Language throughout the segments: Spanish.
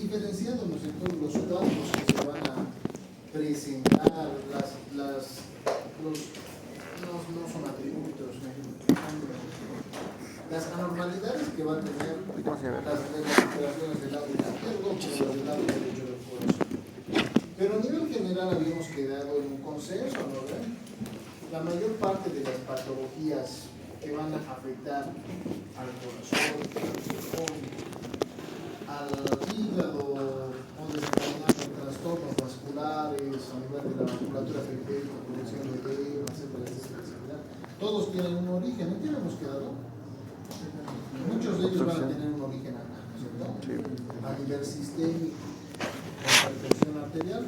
diferenciando nosotros los cuadros que se van a presentar, no son atributos, las anormalidades que va a tener las operaciones del lado izquierdo con las del lado derecho del corazón. Pero a nivel general habíamos quedado en un consenso, ¿no ven? La mayor parte de las patologías que van a afectar al corazón, al hígado o desencadenando trastornos vasculares a nivel de la vasculatura periférica, producción de edema, etcétera, etcétera, todos tienen un origen. ¿En qué hemos quedado? Muchos de ellos van a tener un origen acá, ¿cierto? A nivel sistémico, con hipertensión arterial.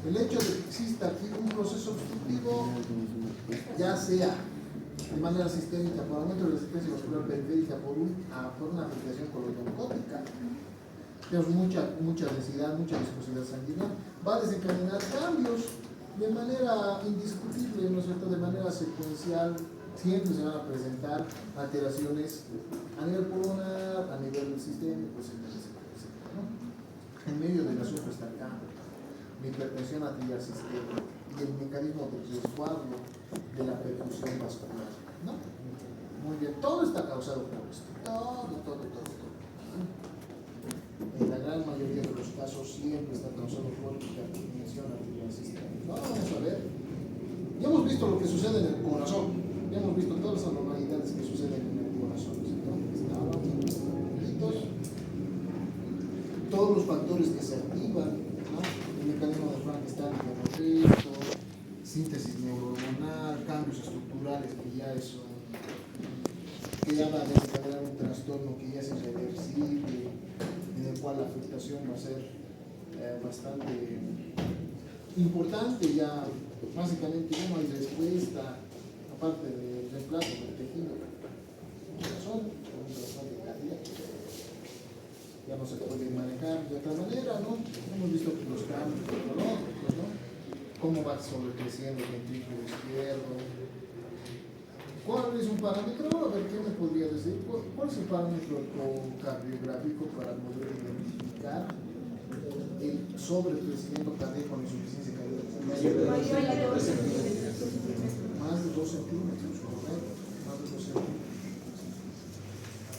El hecho de que exista aquí un proceso obstructivo, ya sea de manera sistémica por aumento de la resistencia vascular periférica por una afectación coloidocótica, tenemos mucha densidad, mucha viscosidad sanguínea, va a desencadenar cambios de manera indiscutible, ¿no es cierto? De manera secuencial, siempre se van a presentar alteraciones a nivel pulmonar, a nivel sistémico, etcétera, etcétera, ¿no? En medio del asunto está acá la hipertensión arterial sistémica y el mecanismo de resguardo de la perfusión vascular, ¿no? Muy bien, todo está causado por esto, todo. En la gran mayoría de los casos siempre está causado por hipertensión arterial sistémica. No, vamos a ver, ya hemos visto lo que sucede en el corazón, ya hemos visto todas las anormalidades que suceden en el corazón, ¿no? Todos los factores que se activan, ¿no? El mecanismo de Frankenstein que hemos visto, síntesis neurohormonal, cambios estructurales que ya va a desencadenar un trastorno que ya es irreversible, en el cual la afectación va a ser bastante importante. Ya básicamente ya no hay respuesta, aparte del reemplazo del tejido corazón por un trasplante cardíaco. Ya no se puede manejar de otra manera, ¿no? Hemos visto que los cambios neurológicos, ¿no? Cómo va sobrecreciendo el ventrículo izquierdo. ¿Cuál es un parámetro? A ver, ¿qué me podría decir? ¿Cuál es el parámetro ecocardiográfico para poder identificar el sobrecrecimiento cardíaco con insuficiencia cardíaca? Más de 2 centímetros, ¿correcto? Más de 2 centímetros.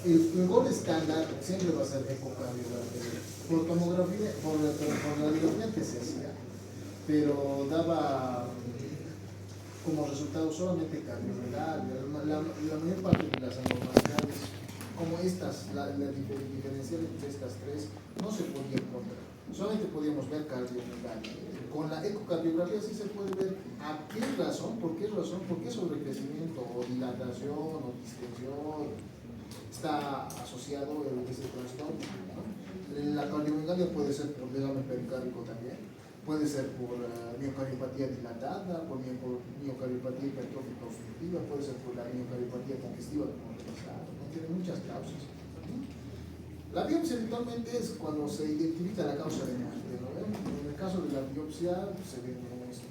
El gol estándar siempre va a ser ecocardiografía. Por tomografía, por radiografía que se hacía, pero daba como resultado solamente cardiomegalia. La mayor parte de las anormalidades, como estas, la diferencial entre estas tres, no se podía encontrar. Solamente podíamos ver cardiomegalia. Con la ecocardiografía sí se puede ver a qué razón, por qué sobrecrecimiento o dilatación o distensión está asociado ese trastorno, ¿no? La cardiomegalia puede ser por derrame pericárdico también, puede ser por miocardiopatía dilatada, por miocardiopatía hipertrófica obstructiva, puede ser por la miocardiopatía congestiva, como no tiene muchas causas. La biopsia habitualmente es cuando se identifica la causa de muerte, ¿no? En el caso de la biopsia se ven esto: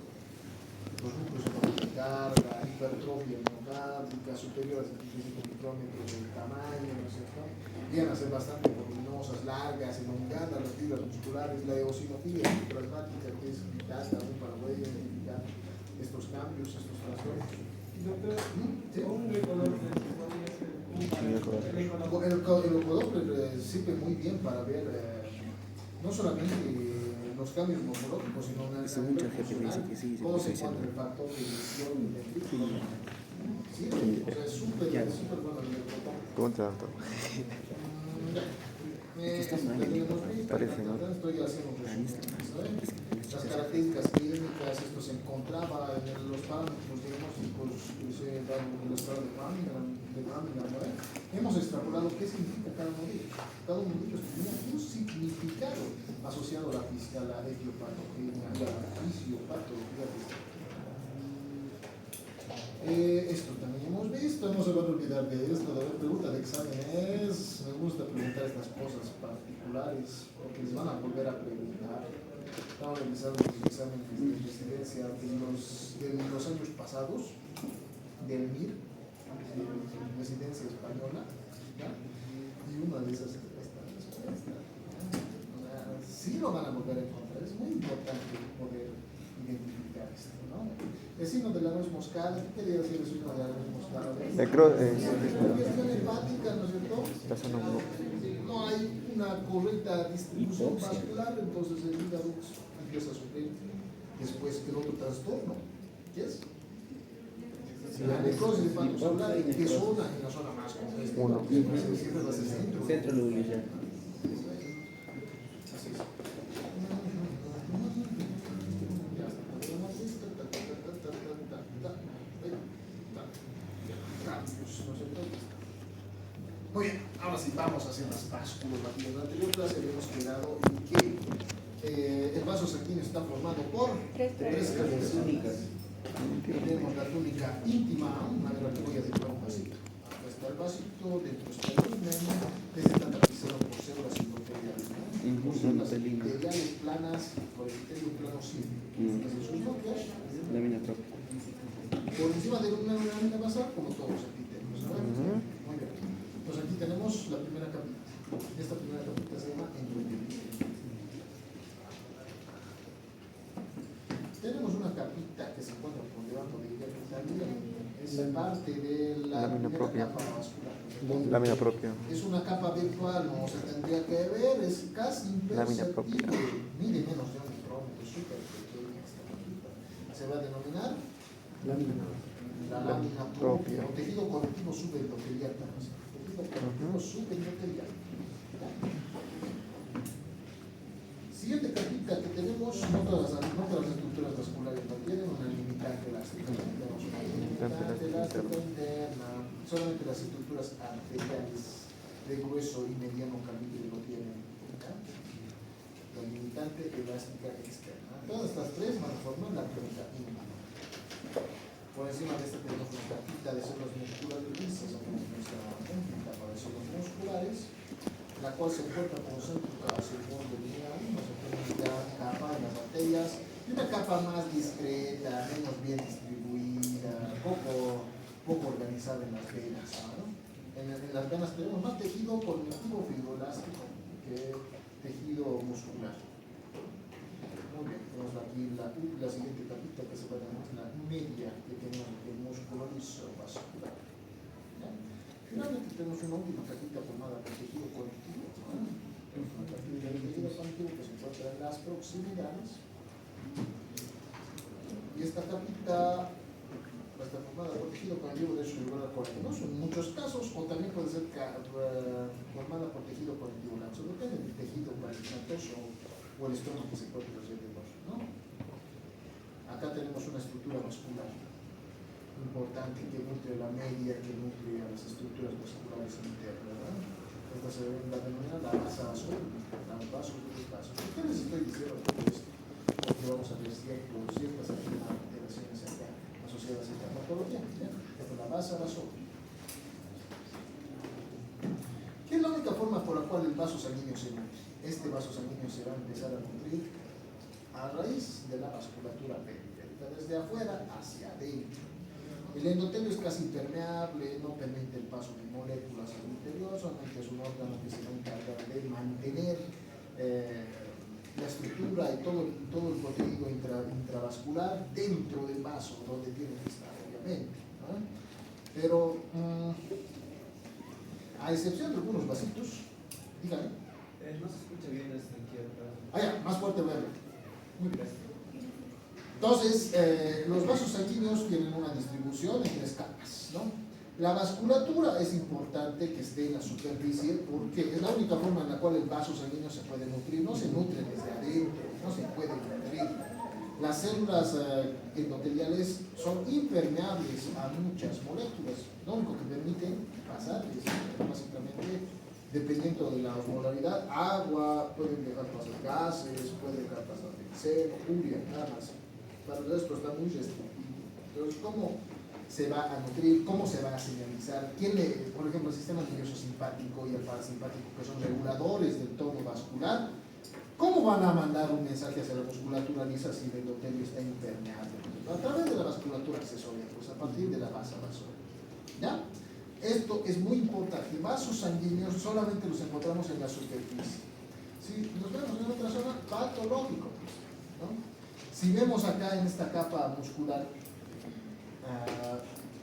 los núcleos de carga, hipertrofia miocárdica superior a 75 micrómetros de tamaño, ¿no es cierto? Llegan a ser bastante voluminosas, largas, elongadas las fibras musculares, la eosinofilia plasmática, que es vital también para poder identificar estos cambios, estos trastornos. Doctor, ¿Sí? un recodoble podría ser El ecodoppler sirve muy bien para ver no solamente los cambios morfológicos, sino cómo se encuentra el factor de emisión del ventrículo. Sí, o sea, es súper bueno el ecodoppler. Contra todo. Parece, ¿no? Estoy haciendo un resumen, ¿sabes? Las características clínicas, esto se encontraba en los parámetros diagnósticos que se dan en la escala de Framingham, ¿no? Hemos extrapolado qué significa cada modelo. Cada modelo tenía un significado asociado a la etiopatogenia, a la fisiopatología. Esto también hemos visto, no se van a olvidar de esto. La pregunta de exámenes, me gusta preguntar estas cosas particulares porque les van a volver a preguntar. Estamos realizando los exámenes de residencia de los años pasados, del MIR, de residencia española, ¿ya? Y una de esas es esta. esto, ¿no? El signo de la nuez moscada, ¿qué quería decir el signo de la nuez moscada? Digestión hepática, ¿no es cierto? No hay una correcta distribución vascular, entonces el hígado empieza a sufrir. Después, el otro trastorno, ¿qué es? La necrosis hepatosoluble, que zona en la zona más compleja. Centro lubricar. Así es. Muy bien, ahora sí vamos a hacer las vasculopatía. En la anterior clase habíamos quedado en que el vaso sanguíneo está formado por tres cabezas únicas. Tenemos la túnica íntima, una de las que voy a dibujar un vasito. Acá está el vasito, dentro está el lumen, está tapizado por células endoteliales. Por células endoteliales planas, por el epitelio plano simple. Desde sus núcleos, Lámina propia. por encima de una lámina basal, como todos los epitelios. Muy bien. Pues aquí tenemos la primera capita. Esta primera capita se llama endotelio. Tenemos una capita que se encuentra por debajo de ella, es parte de la Lámina primera propia. capa vascular. Lámina propia. Es una capa virtual, no se tendría que ver, es casi Lámina propia. imperceptible. Mide menos de un micrón, es súper pequeña esta capita. Se va a denominar la lámina propia, o tejido conectivo subendotelial. Tejido conectivo subendotelial. Siguiente capita que tenemos, no todas las estructuras vasculares no tienen una limitante elástica. Tenemos una limitante elástica interna, solamente las estructuras arteriales de grueso y mediano calibre lo tienen. La limitante elástica externa. Todas estas tres van a formar la túnica íntima. Por encima de esta tenemos una capita de células musculares lisas, nuestra capa de células musculares, la cual se encuentra concéntrica hacia el borde lineal, una gran capa en las arterias, y una capa más discreta, menos bien distribuida, poco organizada en las venas. ¿No? En las venas tenemos más tejido conectivo fibroelástico que tejido muscular. Muy bien, tenemos aquí la siguiente capita que se va a llamar la media, que tenemos el músculo liso vascular. Finalmente tenemos una última capita formada por tejido conectivo. Una capita de tejido conectivo que se encuentra en las proximidades. Y esta capita está formada por tejido conectivo de celular colágenoso en muchos casos, o también puede ser formada por tejido conectivo laxo, depende del tejido parenquimatoso o el estómago que se encuentra alrededor, ¿no? Acá tenemos una estructura vascular importante que nutre la media, que nutre a las estructuras vasculares internas, ¿no? Esta se denomina la masa azul, la vasodilatación. ¿Por qué les estoy diciendo todo esto? Porque vamos a ver ciertas alteraciones acá asociadas a esta patología. Esta es la masa azul. ¿Qué es la única forma por la cual el vaso sanguíneo se nutre? Este vaso sanguíneo se va a empezar a nutrir a raíz de la vasculatura periférica, desde afuera hacia adentro. El endotelio es casi impermeable, no permite el paso de moléculas al interior, solamente es un órgano que se va a encargar de mantener la estructura y todo el contenido intravascular dentro del vaso, donde tiene que estar, obviamente, ¿no? Pero, a excepción de algunos vasitos, dígame. No se escucha bien desde aquí atrás. Ya, más fuerte voy a ver. Muy bien. Entonces, los vasos sanguíneos tienen una distribución en tres capas, ¿no? La vasculatura es importante que esté en la superficie porque es la única forma en la cual el vaso sanguíneo se puede nutrir. No se nutre desde adentro, no se puede nutrir. Las células endoteliales son impermeables a muchas moléculas. Lo único que permiten pasar es básicamente, dependiendo de la osmolaridad, agua, pueden dejar pasar gases, pueden dejar pasar benceno, urea, nada más. Para el resto está muy restrictivo. Entonces, ¿cómo se va a nutrir? ¿Cómo se va a señalizar? Por ejemplo, el sistema nervioso simpático y el parasimpático, que son reguladores del tono vascular, ¿cómo van a mandar un mensaje hacia la musculatura lisa si el endotelio está impermeable? A través de la vasculatura accesoria, pues a partir de la base vasoria. ¿Ya? Esto es muy importante. Vasos sanguíneos solamente los encontramos en la superficie. Si nos vemos en otra zona, patológico, pues, ¿no? Si vemos acá en esta capa muscular,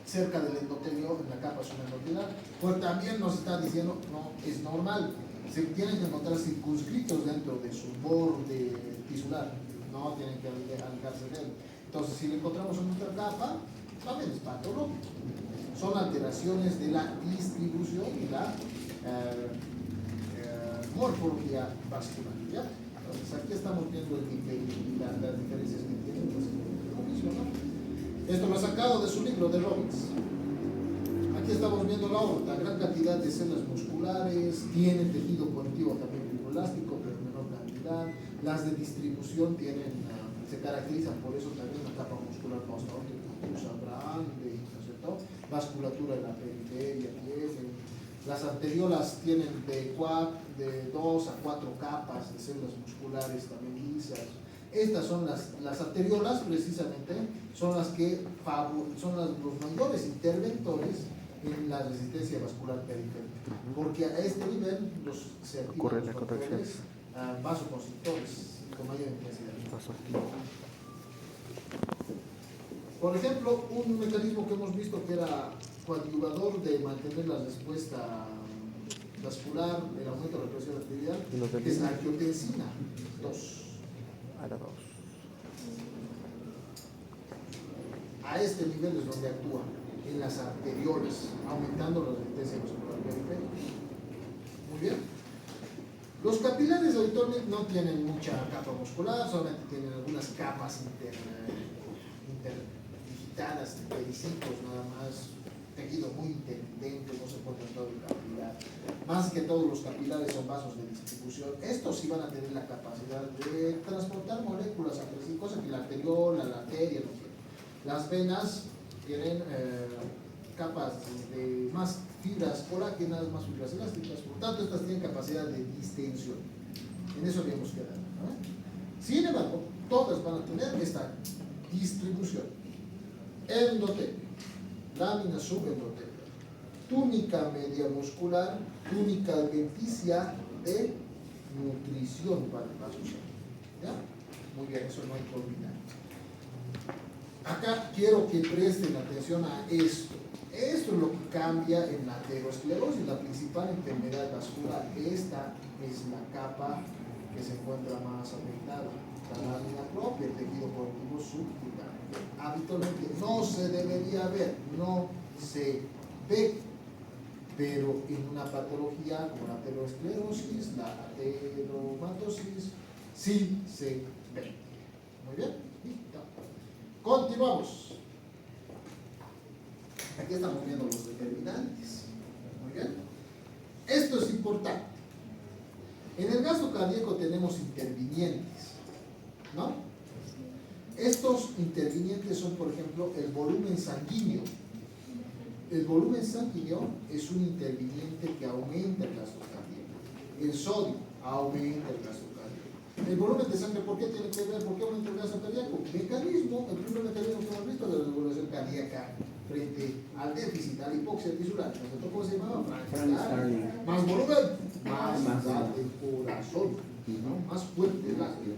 cerca del endotelio, en la capa subendotelar, pues también nos está diciendo, no, es normal, se tienen que encontrar circunscritos dentro de su borde tisular, no tienen que alejarse de él. Entonces, si lo encontramos en otra capa, también es patológico. Son alteraciones de la distribución y la morfología vascular, ¿ya? Entonces, aquí estamos viendo las diferencias que tienen, pues, como mencionó. Esto lo ha sacado de su libro de Robbins. Aquí estamos viendo la aorta, gran cantidad de células musculares, tiene tejido conectivo también fibroelástico, pero en menor cantidad. Las de distribución tienen, se caracterizan por eso también una capa muscular postaórtica grande, ¿no es cierto? Vasculatura en la periferia tienen. Las arteriolas tienen de 2 a 4 capas de células musculares también lisas. Estas son las arteriolas, precisamente, son las que son los mayores interventores en la resistencia vascular periférica, porque a este nivel se activan los factores vasoconstrictores con mayor intensidad. Por ejemplo, un mecanismo que hemos visto que era coadyuvador de mantener la respuesta vascular, el aumento de la presión arterial, es la angiotensina 2. A este nivel es donde actúa, en las arteriolas, aumentando la resistencia vascular periférica. Muy bien. Los capilares habitualmente no tienen mucha capa muscular, solamente tienen algunas capas interdigitadas de pericitos, nada más, tejido muy intermitente, no se encuentra en todo el capilar. Más que todos los capilares son vasos de distribución. Estos sí van a tener la capacidad de transportar moléculas entre sí, cosa que la arteriola, la arteria no tiene. Las venas tienen capas de más fibras colágenas, más fibras elásticas, por tanto estas tienen capacidad de distensión. En eso habíamos quedado, ¿no? Sin embargo, todas van a tener esta distribución. Endotelio, lámina subendotelio, túnica media muscular, túnica adventicia de nutrición para el vaso sanguíneo. ¿Ya? Muy bien, eso no hay que olvidar. Acá quiero que presten atención a esto. Esto es lo que cambia en la aterosclerosis, la principal enfermedad vascular. Esta es la capa que se encuentra más afectada, la lámina propia, el tejido conectivo subcutáneo. Habitualmente no se debería ver, no se ve, pero en una patología como la aterosclerosis, la ateromatosis, sí se ve. Muy bien, listo. Continuamos. Aquí estamos viendo los determinantes. Muy bien. Esto es importante. En el gasto cardíaco tenemos intervinientes, ¿no? Estos intervinientes son, por ejemplo, el volumen sanguíneo. El volumen sanguíneo es un interviniente que aumenta el gasto cardíaco. El sodio aumenta el gasto cardíaco. El volumen de sangre, ¿por qué tiene que ver? ¿Por qué aumenta el gasto cardíaco? Mecanismo, el primer mecanismo que hemos visto de la regulación cardíaca frente al déficit, a la hipoxia tisular. ¿Cómo se llamaba? Frank. Más volumen, más late el corazón, ¿no? Más fuerte el late.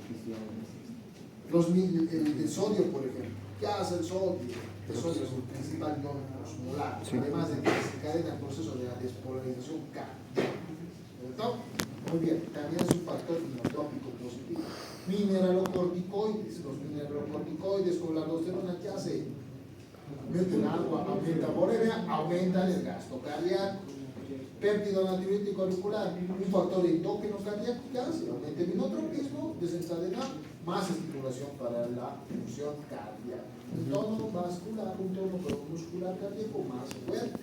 El sodio, por ejemplo. ¿Qué hace el sodio? El sodio es el principal ion osmolar, además de que desencadena el proceso de la despolarización cardíaca. ¿Cierto? Muy bien, también es un factor inotrópico positivo. Mineralocorticoides, los mineralocorticoides con la aldosterona, ¿qué hace? Meten agua, aumenta boremia, aumenta el gasto cardíaco. Péptido natriurético auricular, un factor endógeno cardíaco que hace, aumenta el inotropismo, desencadena más estimulación para la función cardíaca. Un tono vascular, un tono muscular cardíaco más fuerte.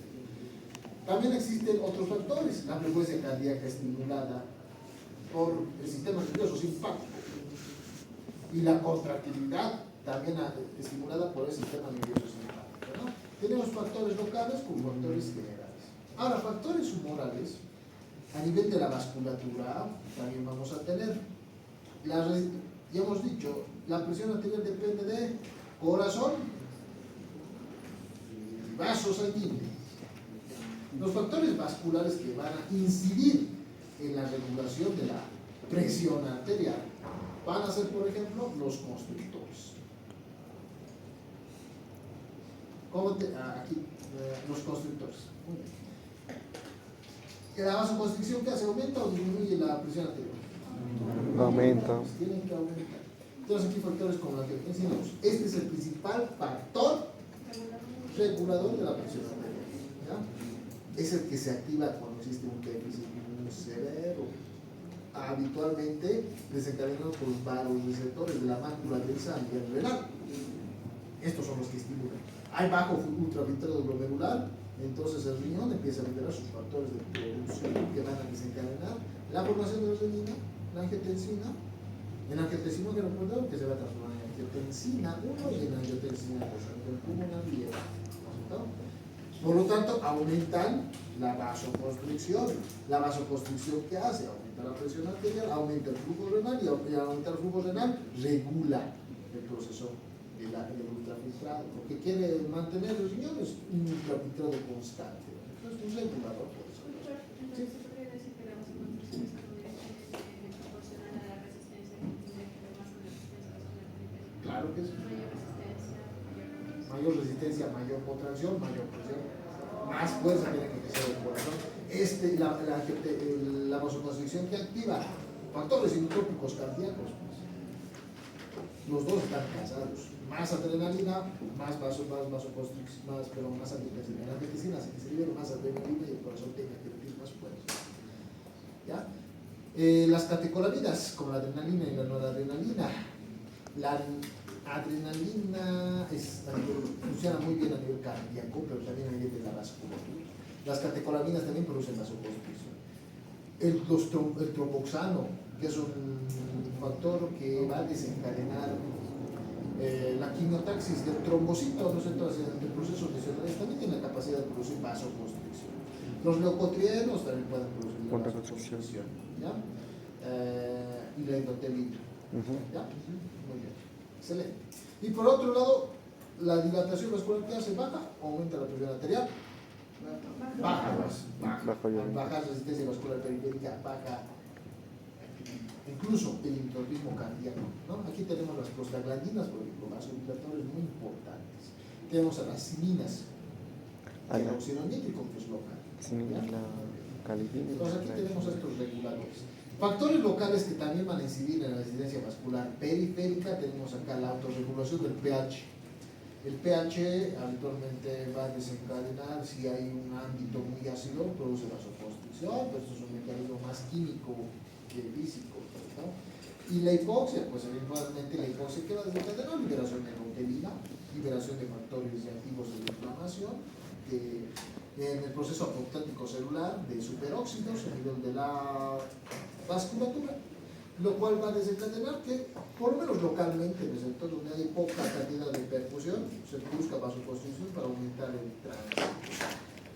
También existen otros factores, la frecuencia cardíaca estimulada por el sistema nervioso simpático y la contractilidad también estimulada por el sistema nervioso simpático, ¿no? Tenemos factores locales con factores generales. Ahora, factores humorales, a nivel de la vasculatura, también vamos a tener, ya hemos dicho, la presión arterial depende de corazón y vasos sanguíneos. Los factores vasculares que van a incidir en la regulación de la presión arterial van a ser, por ejemplo, los constructores. Aquí, los constructores. Muy bien. ¿La vasoconstricción que hace? ¿Aumenta o disminuye la presión arterial? Aumenta. Pues tienen que aumentar. Entonces aquí factores como la angiotensión. Este es el principal factor regulador de la presión arterial. ¿Ya? Es el que se activa cuando existe un déficit muy severo. Habitualmente desencadenado por varios receptores de la mácula densa a nivel renal. Estos son los que estimulan. Hay bajo ultrafiltrado glomerular, entonces el riñón empieza a liberar sus factores de producción que van a desencadenar la formación de la renina, la angiotensina, en angiotensina que recordado que se va a transformar en angiotensina 1 y en angiotensina 2, por lo tanto aumentan la vasoconstricción. La vasoconstricción ¿qué hace? Aumenta la presión arterial, aumenta el flujo renal y al aumentar el flujo renal regula el proceso del ultrafiltrado. Lo que quiere mantener el riñón es un ultrafiltrado constante. Entonces, un regulador por eso. ¿Sí? ¿Se podría decir que la vasoconstricción es proporcional a la resistencia que tiene que ver más con la resistencia vascular? Claro que sí. Mayor resistencia, Mayor contracción, mayor presión, más fuerza tiene que ser el corazón. La vasoconstricción que activa factores inotrópicos cardíacos, pues, los dos están casados. Más adrenalina, más vasoconstricción, más angiotensina. La angiotensina hace que se libere más adrenalina y el corazón tenga que emitir más fuerza. ¿Ya? Las catecolaminas, como la adrenalina y la noradrenalina. La adrenalina funciona muy bien a nivel cardíaco, pero también a nivel de la vasculatura. Las catecolaminas también producen vasoconstricción. El tromboxano, que es un factor que va a desencadenar la quimiotaxis del trombocito, ¿no es? Entonces, el proceso lesional también tiene la capacidad de producir vasoconstricción. Los leucotrienos también pueden producir vasoconstricción. ¿Ya? Y la endotelina. ¿Ya? Muy bien. Excelente. Y por otro lado, la dilatación vascular que hace baja, aumenta la presión arterial. Baja resistencia vascular periférica, baja incluso el intropismo cardíaco, ¿no? Aquí tenemos las prostaglandinas, por ejemplo, vasodilatadores muy importantes. Tenemos a las ciminas, el óxido nítrico, que es local. Entonces aquí tenemos estos reguladores. Factores locales que también van a incidir en la resistencia vascular periférica, tenemos acá la autorregulación del pH. El pH habitualmente va a desencadenar, si hay un ámbito muy ácido, produce vasoconstricción, pero esto es un mecanismo más químico que físico, ¿no? Y la hipoxia, pues eventualmente la hipoxia que va a desencadenar liberación de proteína, liberación de factores reactivos de inflamación, en el proceso apoptótico celular de superóxidos a nivel de la vasculatura, lo cual va a desencadenar que, por lo menos localmente, en el sector donde hay poca cantidad de perfusión, se busca vasoconstricción para aumentar el tránsito.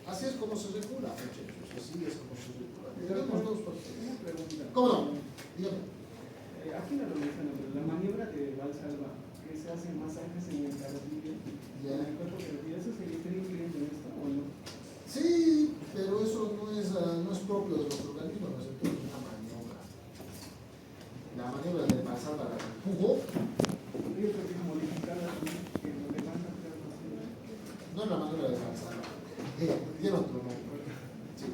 Así es como se regula, muchachos, así es como se regula. Tenemos dos factores. Una pregunta. ¿Cómo no? Dígame. Aquí la la maniobra de Valsalva, que se hace masajes en el cartílago, en el cuerpo cartílago, ¿eso se está incluyendo en esto o no? Sí, pero eso no es propio de los organismos, no es una maniobra. La maniobra de Valsalva la empujó. Yo creo que es modificada, que lo demás No es la maniobra de Valsalva. Tiene otro nombre. Sí.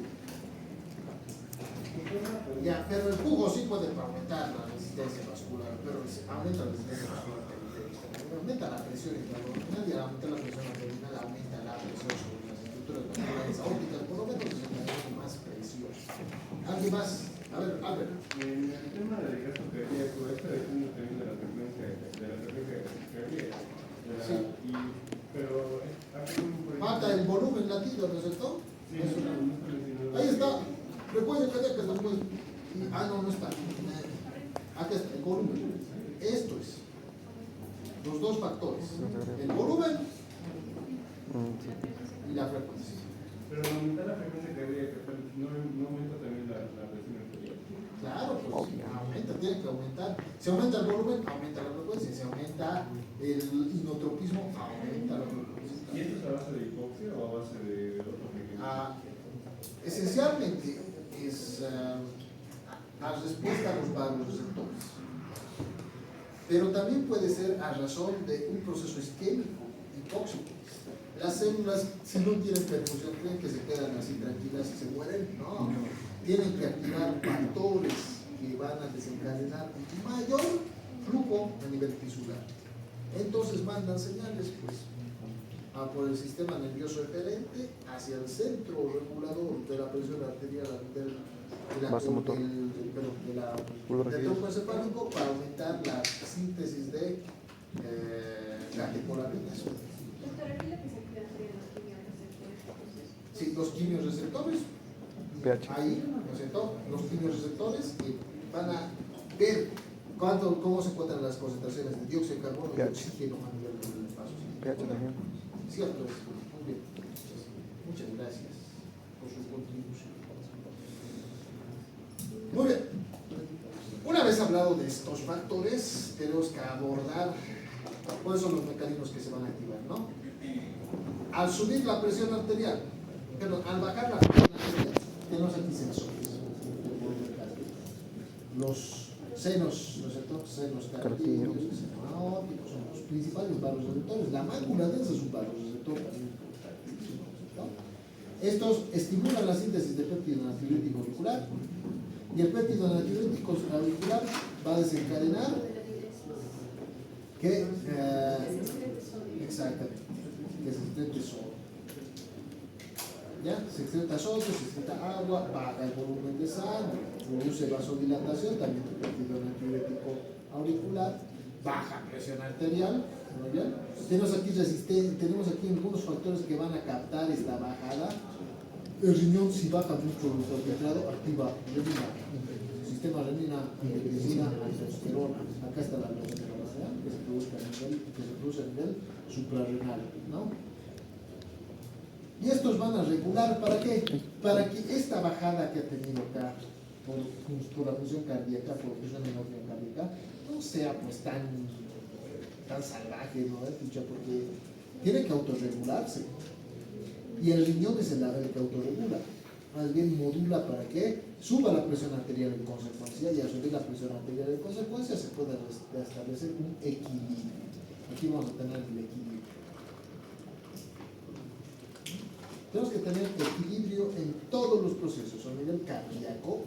Ya, pero el jugo sí puede aumentar la resistencia vascular, pero aumenta la resistencia vascular periférica. Aumenta la presión intraabdominal y al aumentar la presión abdominal aumenta la presión sobre las estructuras vasculares aórticas, por lo menos desencadenan más presión. ¿Alguien más? A ver, Albert. En el tema del gasto cardíaco, esto depende también de la frecuencia cardíaca. Sí. Pero Falta el volumen latido, ¿no es cierto? Sí, eso no está mencionado. Ahí está. Frecuencia cardíaca después. No está. Acá está, el volumen. Esto es. Los dos factores. El volumen y la frecuencia. Pero al aumentar la frecuencia cardíaca, no aumenta también la presión arterial. Claro, pues aumenta, tiene que aumentar. Si aumenta el volumen, aumenta la frecuencia. Si aumenta el inotropismo, aumenta la frecuencia. ¿Y esto es a base de hipoxia o a base de otros mecanismos? Esencialmente es la respuesta a los vasoreceptores. pero también puede ser a razón de un proceso isquémico y tóxico. Las células, si no tienen perfusión, creen que se quedan así tranquilas y se mueren. No, tienen que activar factores que van a desencadenar mayor flujo a nivel tisular. Entonces mandan señales, pues, por el sistema nervioso eferente hacia el centro regulador de la presión arterial del tronco encefálico para aumentar la síntesis de catecolaminas. Doctora, ¿qué es lo que se activa entre los quimioreceptores? Sí, los quimioreceptores, ahí, ¿no es cierto? Los quimioreceptores van a ver cómo se encuentran las concentraciones de dióxido de carbono y oxígeno a nivel del espacio. pH también. Cierto, muy bien. Muchas gracias por su contribución. Muy bien. Una vez hablado de estos factores, tenemos que abordar cuáles son los mecanismos que se van a activar, ¿no? Al subir la presión arterial, perdón, al bajar la presión arterial, tenemos aquí sensores. Los senos, ¿no es cierto? Senos cardíacos, senos aórticos, son los principales vasoreceptores. La mácula densa es un vasoreceptor también importantísimo, ¿no? Estos estimulan la síntesis de péptido natriurético auricular y el péptido natriurético auricular va a desencadenar que exactamente, que se excrete sodio. ¿Ya? Se excreta sodio, se excreta agua, baja el volumen de sangre, produce vasodilatación, también el péptido natriurético auricular, baja presión arterial. ¿Muy bien? Tenemos aquí algunos factores que van a captar esta bajada. El riñón, si baja mucho el filtrado, activa renina, sistema renina, angiotensina, aldosterona. Acá está la aldosterona, ¿ya? Que se produce a nivel suprarrenal, ¿no? Y estos van a regular, ¿para qué? Para que esta bajada que ha tenido acá por la función cardíaca, por función endógena cardíaca, no sea pues tan salvaje, ¿no? Porque tiene que autorregularse. Y el riñón es el que autorregula. Más bien modula para que suba la presión arterial en consecuencia, y al subir la presión arterial en consecuencia se puede establecer un equilibrio. Aquí vamos a tener el equilibrio. Tenemos que tener equilibrio en todos los procesos, a nivel cardíaco,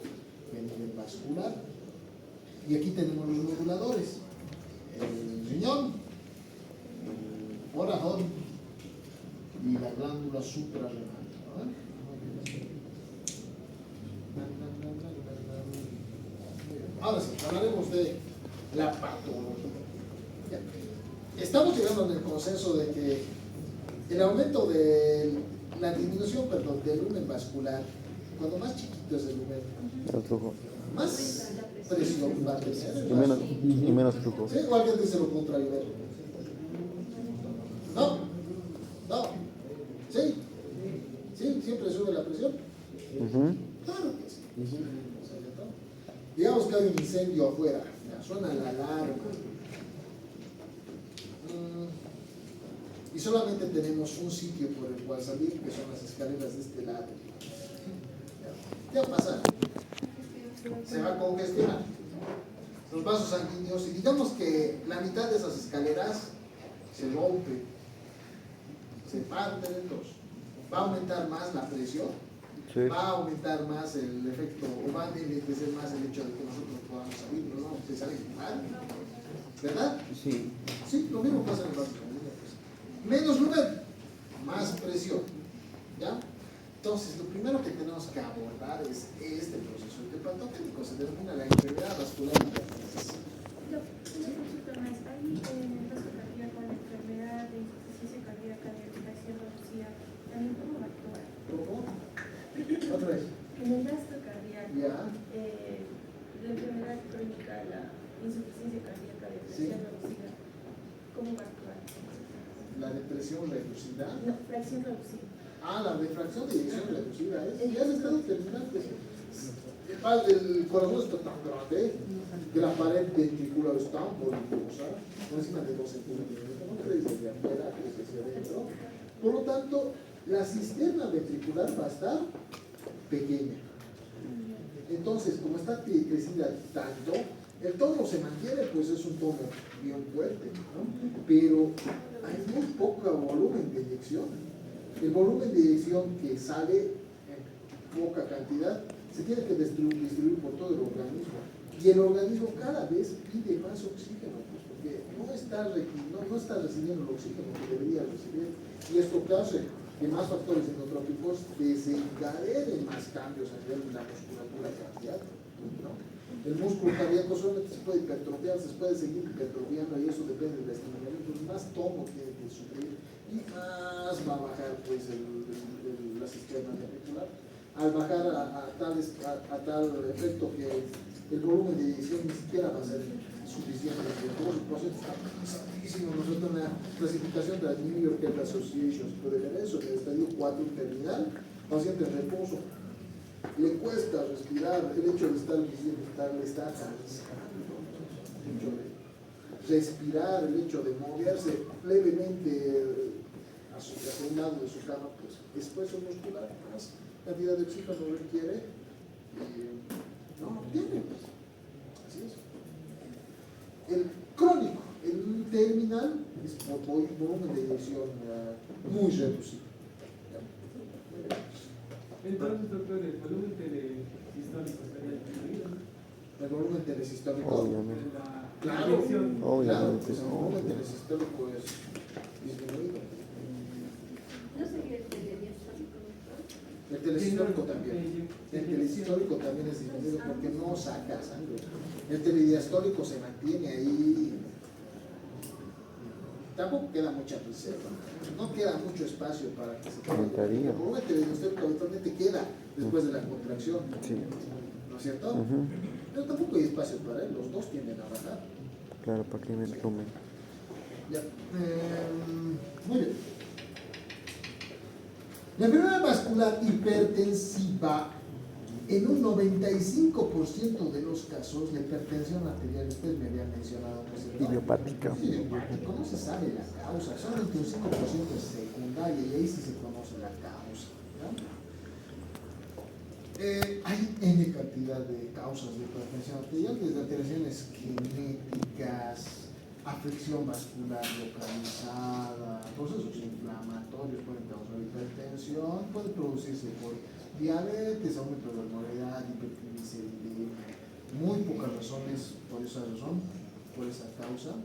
a nivel vascular. Y aquí tenemos los reguladores: el riñón, el corazón y la glándula suprarrenal. Ahora sí, hablaremos de la patología. Estamos llegando al consenso de que el aumento de la disminución, del lumen vascular, cuando más chiquito es el lumen, más presión va a tener. Y menos flujo. ¿Sí? O alguien dice lo contrario. No, sí, siempre sube la presión. Claro que sí. Digamos que hay un incendio afuera, suena la alarma. Y solamente tenemos un sitio por el cual salir, que son las escaleras de este lado. ¿Qué va a pasar? Se va a congestionar los vasos sanguíneos, y digamos que la mitad de esas escaleras se rompe, se parte en dos. Va a aumentar más la presión, va a aumentar más el efecto, o va a enriquecer más el hecho de que nosotros podamos salir, no vamos a salir mal, ¿verdad? Sí. Sí, lo mismo pasa en el vaso sanguíneo. Menos lumen, más presión, ¿ya? Entonces, lo primero que tenemos que abordar es este proceso. El hepatoquímico se denomina la enfermedad vascular hipertensiva. Una consulta más. ¿Hay en el caso cardíaco la enfermedad de insuficiencia cardíaca de respiración reducida? ¿También cómo va a actuar? ¿Cómo? Otra vez. En el gasto cardíaco, Ya. la enfermedad crónica, la insuficiencia cardíaca de presión reducida, ¿cómo va a actuar? La depresión reducida. No, fracción reducida. La refracción de eyección reducida es. Ya se está determinando. El corazón está tan grande que la pared ventricular es tan voluminosa, por encima de 12 centímetros, no crees desde afuera, crees desde adentro. Por lo tanto, la cisterna ventricular va a estar pequeña. Entonces, como está crecida tanto, El tono se mantiene, pues es un tono bien fuerte, ¿no? Pero hay muy poco volumen de inyección. El volumen de inyección que sale en poca cantidad se tiene que distribuir por todo el organismo. Y el organismo cada vez pide más oxígeno, pues, porque no está recibiendo el oxígeno que debería recibir. Y esto causa que más factores endotrópicos desencadenen más cambios a nivel de la musculatura cardíaca, ¿no? El músculo cardíaco solamente se puede hipertrofiar, se puede seguir hipertrofiando y eso depende del estimulamiento. Más tono tiene que sufrir y más va a bajar pues, la sistema ventricular. Al bajar a tal efecto que el volumen de inyección ni siquiera va a ser suficiente. El porcentaje está altísimo. Nosotros en la clasificación de la New York Heart Association puede ver eso, en el estadio 4 terminal, paciente en reposo, le cuesta respirar, el hecho de estar le está cansando, el hecho de respirar, el hecho de moverse levemente hacia un lado de su cama, pues esfuerzo muscular, más cantidad de oxígeno requiere, no lo tiene, pues. Así es. El crónico, el terminal, es por volumen de inyección muy reducido. Entonces, doctor, el volumen telesistólico estaría disminuido, ¿no? El volumen telesistólico. Obviamente. Claro, inyección. Obviamente. pues el volumen telesistólico es disminuido. ¿No sería el telediastólico, doctor? El telesistólico también. El telesistólico también es disminuido porque no saca sangre. El telediastólico se mantiene ahí. Tampoco queda mucha reserva, no queda mucho espacio para que se Comentaría. El volumen telediastólico habitualmente queda después de la contracción, Sí, ¿no es cierto? ujú, Pero tampoco hay espacio para él, los dos tienden a bajar. claro, para que me tomen. Ya. Muy bien. La enfermedad vascular hipertensiva, en un 95% de los casos, la hipertensión arterial, usted me había mencionado, ¿no es cierto? Idiopática. Idiopática, no se sabe la causa, solamente un 5% es secundaria y ahí sí se conoce la causa, ¿no? Hay N cantidad de causas de hipertensión arterial, desde alteraciones genéticas, afección vascular localizada, procesos inflamatorios pueden causar hipertensión, puede producirse por diabetes, aumento de la osmolaridad, hipertrigliceridemia, muy pocas razones por esa razón, por esa causa,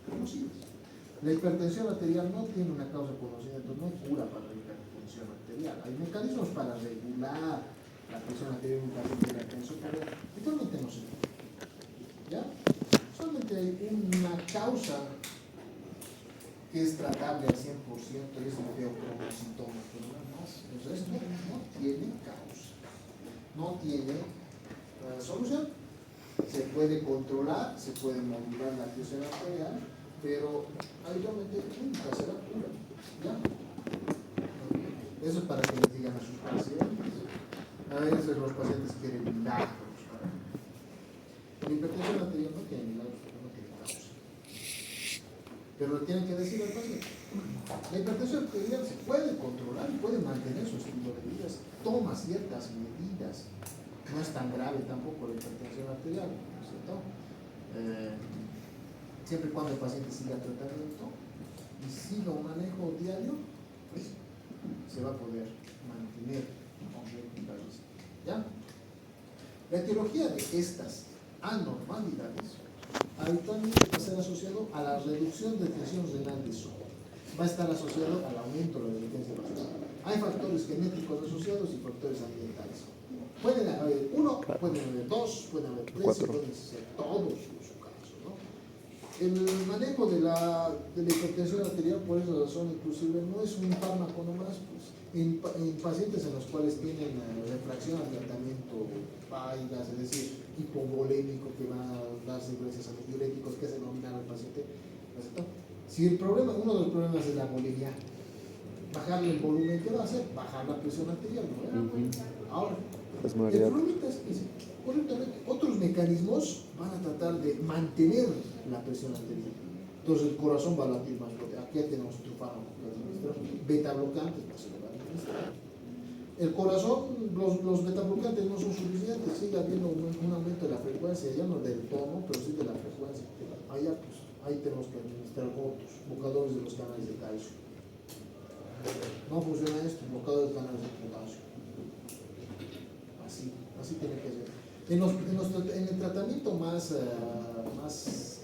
conocidas. La hipertensión arterial no tiene una causa conocida, entonces no hay cura para la hipertensión arterial. Hay mecanismos para regular la presión arterial en un paciente hipertenso, pero actualmente no se puede. ¿Ya? Solamente hay una causa que es tratable al 100% y es el feocromocitoma, pero nada más. El resto no tiene causa, no tiene solución. Se puede controlar, se puede modular la presión arterial, pero habitualmente nunca se da cura. ¿Ya? Eso es para que les digan a sus pacientes. A veces los pacientes quieren milagros. La hipertensión arterial no tiene milagros, no tiene causa. Pero lo tienen que decir al paciente. La hipertensión arterial se puede controlar y puede mantener su estilo de vida. Toma ciertas medidas. No es tan grave tampoco la hipertensión arterial, ¿no es cierto? Siempre y cuando el paciente siga tratamiento y siga un manejo diario, pues se va a poder mantener con recuperación. ¿Ya? La etiología de estas anormalidades habitualmente va a ser asociado a la reducción de tensión renal de sodio. Va a estar asociado al aumento de la resistencia vascular. Hay factores genéticos asociados y factores ambientales. Pueden haber uno, pueden haber dos, pueden haber tres, y pueden ser todos en su caso, ¿no? El manejo de la hipertensión arterial, por esa razón, inclusive, no es un fármaco nomás, pues, en pacientes en los cuales tienen refracción al tratamiento vaigas, es decir, hipovolémico, que va a darse gracias a los diuréticos que se denominan al paciente, ¿no? Si el problema, uno de los problemas es la volemia, bajarle el volumen, ¿qué va a hacer? Bajar la presión arterial, ¿no? Ahora, el problema es que correctamente otros mecanismos van a tratar de mantener la presión arterial. Entonces el corazón va a latir más fuerte. Aquí tenemos otro fármaco que administrar, beta bloqueantes, pues se le va a administrar. El corazón, los betabloqueantes no son suficientes, sigue habiendo un aumento de la frecuencia, ya no del tono, pero sí de la frecuencia. Allá, pues, ahí tenemos que administrar otros bloqueadores de los canales de calcio. No funciona esto, bloqueadores de canales de potasio. Así tiene que ser. En el tratamiento más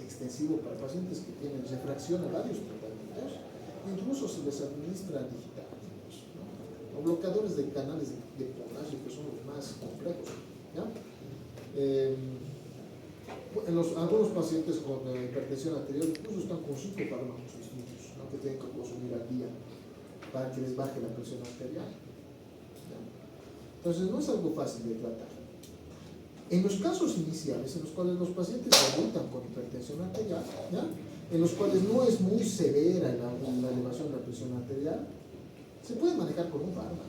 extensivo para pacientes que tienen refracción a varios tratamientos, incluso se les administra digital. O bloqueadores de canales de potasio, que son los más complejos. ¿Ya? Algunos pacientes con hipertensión arterial incluso están con 5 fármacos distintos, ¿no? Que tienen que consumir al día para que les baje la presión arterial. ¿Ya? Entonces no es algo fácil de tratar. En los casos iniciales, en los cuales los pacientes debutan con hipertensión arterial, ¿ya? En los cuales no es muy severa la elevación de la presión arterial, se puede manejar con un fármaco,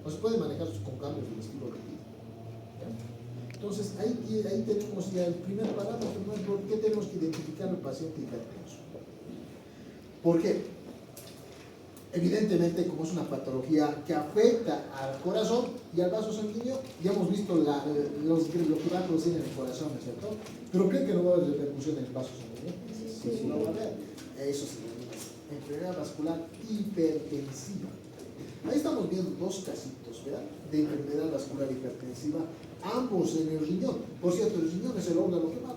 o se puede manejar con cambios del estilo de vida. ¿Ya? Entonces, ahí tenemos ya el primer parámetro, ¿no? ¿Por qué tenemos que identificar al paciente hipertenso? ¿Por qué? Evidentemente, como es una patología que afecta al corazón y al vaso sanguíneo, ya hemos visto lo que va a producir en el corazón, ¿no es cierto? Pero ¿creen que no va a haber repercusión en el vaso sanguíneo? Sí, no va a haber. Eso se llama enfermedad vascular hipertensiva. Ahí estamos viendo 2 casitos, ¿verdad? De enfermedad vascular hipertensiva, ambos en el riñón. Por cierto, el riñón es el órgano que más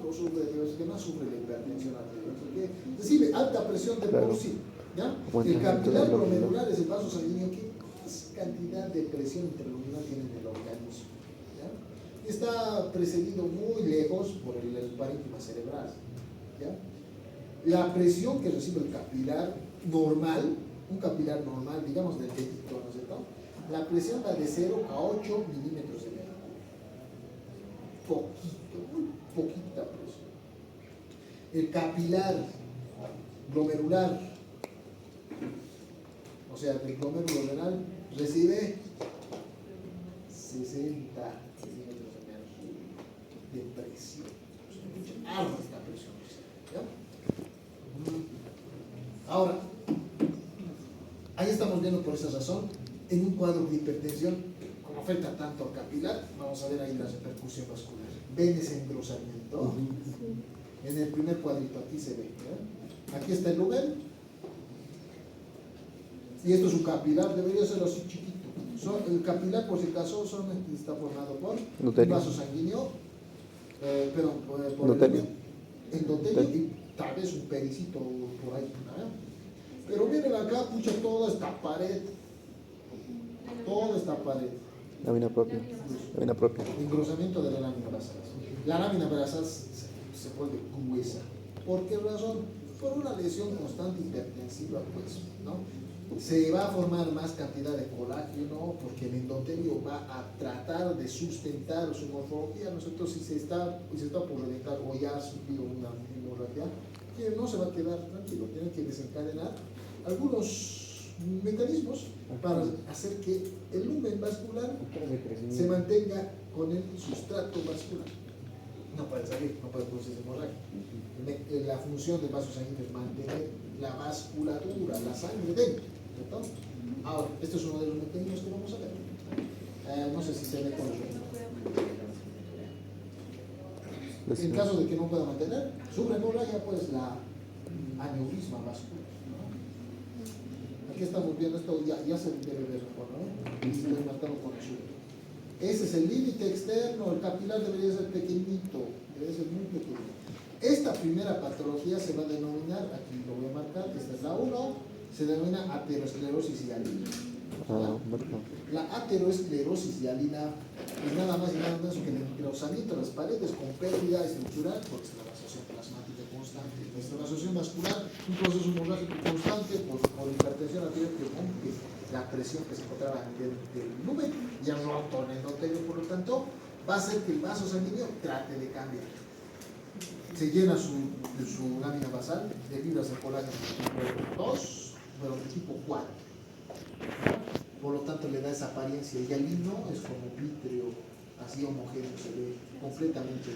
sufre la hipertensión arterial, porque recibe alta presión de por sí. ¿Ya? El capilar glomerular es el vaso sanguíneo que más cantidad de presión intralumbar tiene en el organismo. ¿Ya? Está precedido muy lejos por el parénquima cerebral. ¿Ya? La presión que recibe el capilar normal, un capilar normal, digamos del dedito, ¿no es cierto? La presión va de 0 a 8 milímetros de mercurio. Muy poquita presión. El capilar glomerular, o sea, del glomérulo renal, recibe 60 milímetros de mercurio de presión. Alta presión. ¿Ya? Ahora, ahí estamos viendo por esa razón, en un cuadro de hipertensión, como afecta tanto al capilar, vamos a ver ahí la repercusión vascular. ¿Ven ese engrosamiento? En el primer cuadrito, aquí se ve. ¿Ya? Aquí está el lumen. Y esto es un capilar, debería ser así chiquito. El capilar, por si acaso, está formado por un vaso sanguíneo, por endotelio y tal vez un pericito por ahí. ¿No? Pero miren acá, pucha, toda esta pared. Lámina propia. Engrosamiento de la lámina basal. La lámina basal se vuelve gruesa. ¿Por qué razón? Por una lesión constante hipertensiva, pues, ¿no? Se va a formar más cantidad de colágeno porque el endotelio va a tratar de sustentar su morfología. Nosotros, si se está por reventar o ya ha sufrido una hemorragia, que no se va a quedar tranquilo, tiene que desencadenar algunos mecanismos para hacer que el lumen vascular se mantenga con el sustrato vascular. No puede salir, no puede producir hemorragia. La función del vaso sanguíneo es mantener la vasculatura, la sangre dentro, ¿cierto? Ahora, este es uno de los mecanismos que vamos a ver. No sé si se ve con el. En caso de que no pueda mantener, sufre hemorragia, pues la aneurisma vascular. Aquí estamos viendo esto, ya se debe ver mejor, ¿no? Estoy marcado con azul. Ese es el límite externo, el capilar debería ser pequeñito, debe ser muy pequeño. Esta primera patología se va a denominar, aquí lo voy a marcar, esta es la 1, se denomina aterosclerosis hialina. La aterosclerosis hialina es nada más y nada menos que el engrosamiento de las paredes con pérdida estructural por extravasación plasmática constante. La extravasación vascular, un proceso hemorrágico constante por hipertensión arterial que rompe la presión que se encontraba a nivel del lumen y ha roto el endotelio, por lo tanto, va a hacer que el vaso sanguíneo trate de cambiar. Se llena su lámina basal de fibras de colágeno tipo 2, pero de tipo 4. Por lo tanto, le da esa apariencia. Y hialino es como vítreo, así homogéneo, se ve completamente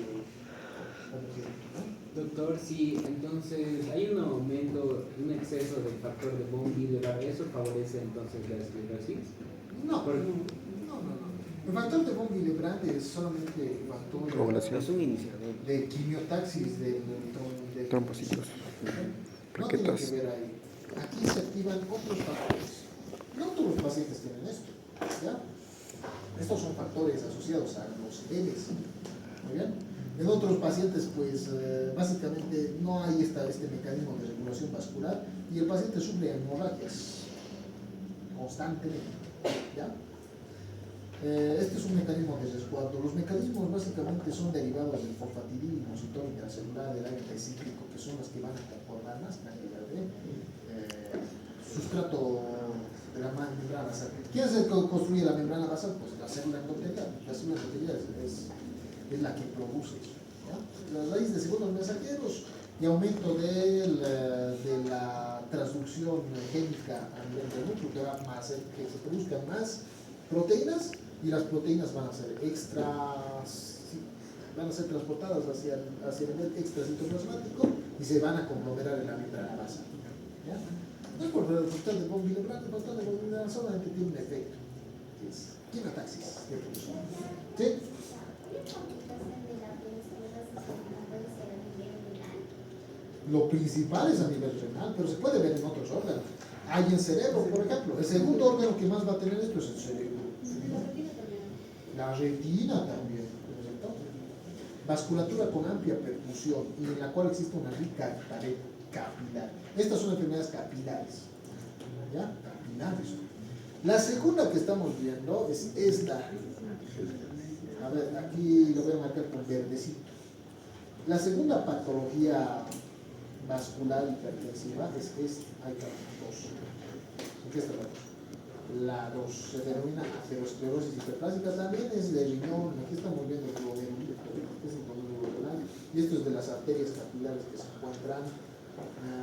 homogéneo, ¿no? Doctor, si entonces hay un aumento, un exceso del factor de von Willebrand, ¿eso favorece entonces la esclerosis? No, El factor de von Willebrand es solamente el factor Coagulación. Es un iniciador. de quimiotaxis del Trombocitos. No tiene Plaquetas. que ver ahí. Aquí se activan otros factores. No todos los pacientes tienen esto. ¿Ya? Estos son factores asociados a los sedeles. ¿Muy bien? En otros pacientes, pues básicamente no hay este mecanismo de regulación vascular y el paciente sufre hemorragias constantemente. ¿Ya? Este es un mecanismo de resguardo. Los mecanismos básicamente son derivados del fosfatidil, inositol intracelular, del AMP cíclico, que son las que van a conformar más cantidad de sustrato de la membrana basal. ¿Quién es el que construye la membrana basal? Pues la célula endotelial. La célula endotelial es la que produce eso. ¿Ya? La raíz de segundos mensajeros y aumento de la transducción génica a nivel del núcleo, que va a hacer que se produzcan más proteínas y las proteínas van a ser van a ser transportadas hacia el nivel extracitoplasmático y se van a conglomerar en la membrana basal. ¿Ya? No es por el factor de von Willebrand, el factor de von Willebrand solamente tiene un efecto, que es quimiotaxis de producción. ¿Sí? Lo principal es a nivel renal, pero se puede ver en otros órganos. Hay en cerebro, por ejemplo. El segundo órgano que más va a tener esto es el cerebro. La retina también, ¿correcto? Vasculatura con amplia perfusión y en la cual existe una rica pared capilar. Estas son enfermedades capilares. ¿Ya? Capilares. La segunda que estamos viendo es esta. A ver, aquí lo voy a marcar con verdecito. La segunda patología vascular hipertensiva es esta. Hay dos. ¿Qué está pasando? La 2 se denomina aterosclerosis hiperplásica, también es de riñón. Aquí estamos viendo el glomerulio, es el glomérulo renal, y esto es de las arterias capilares que se encuentran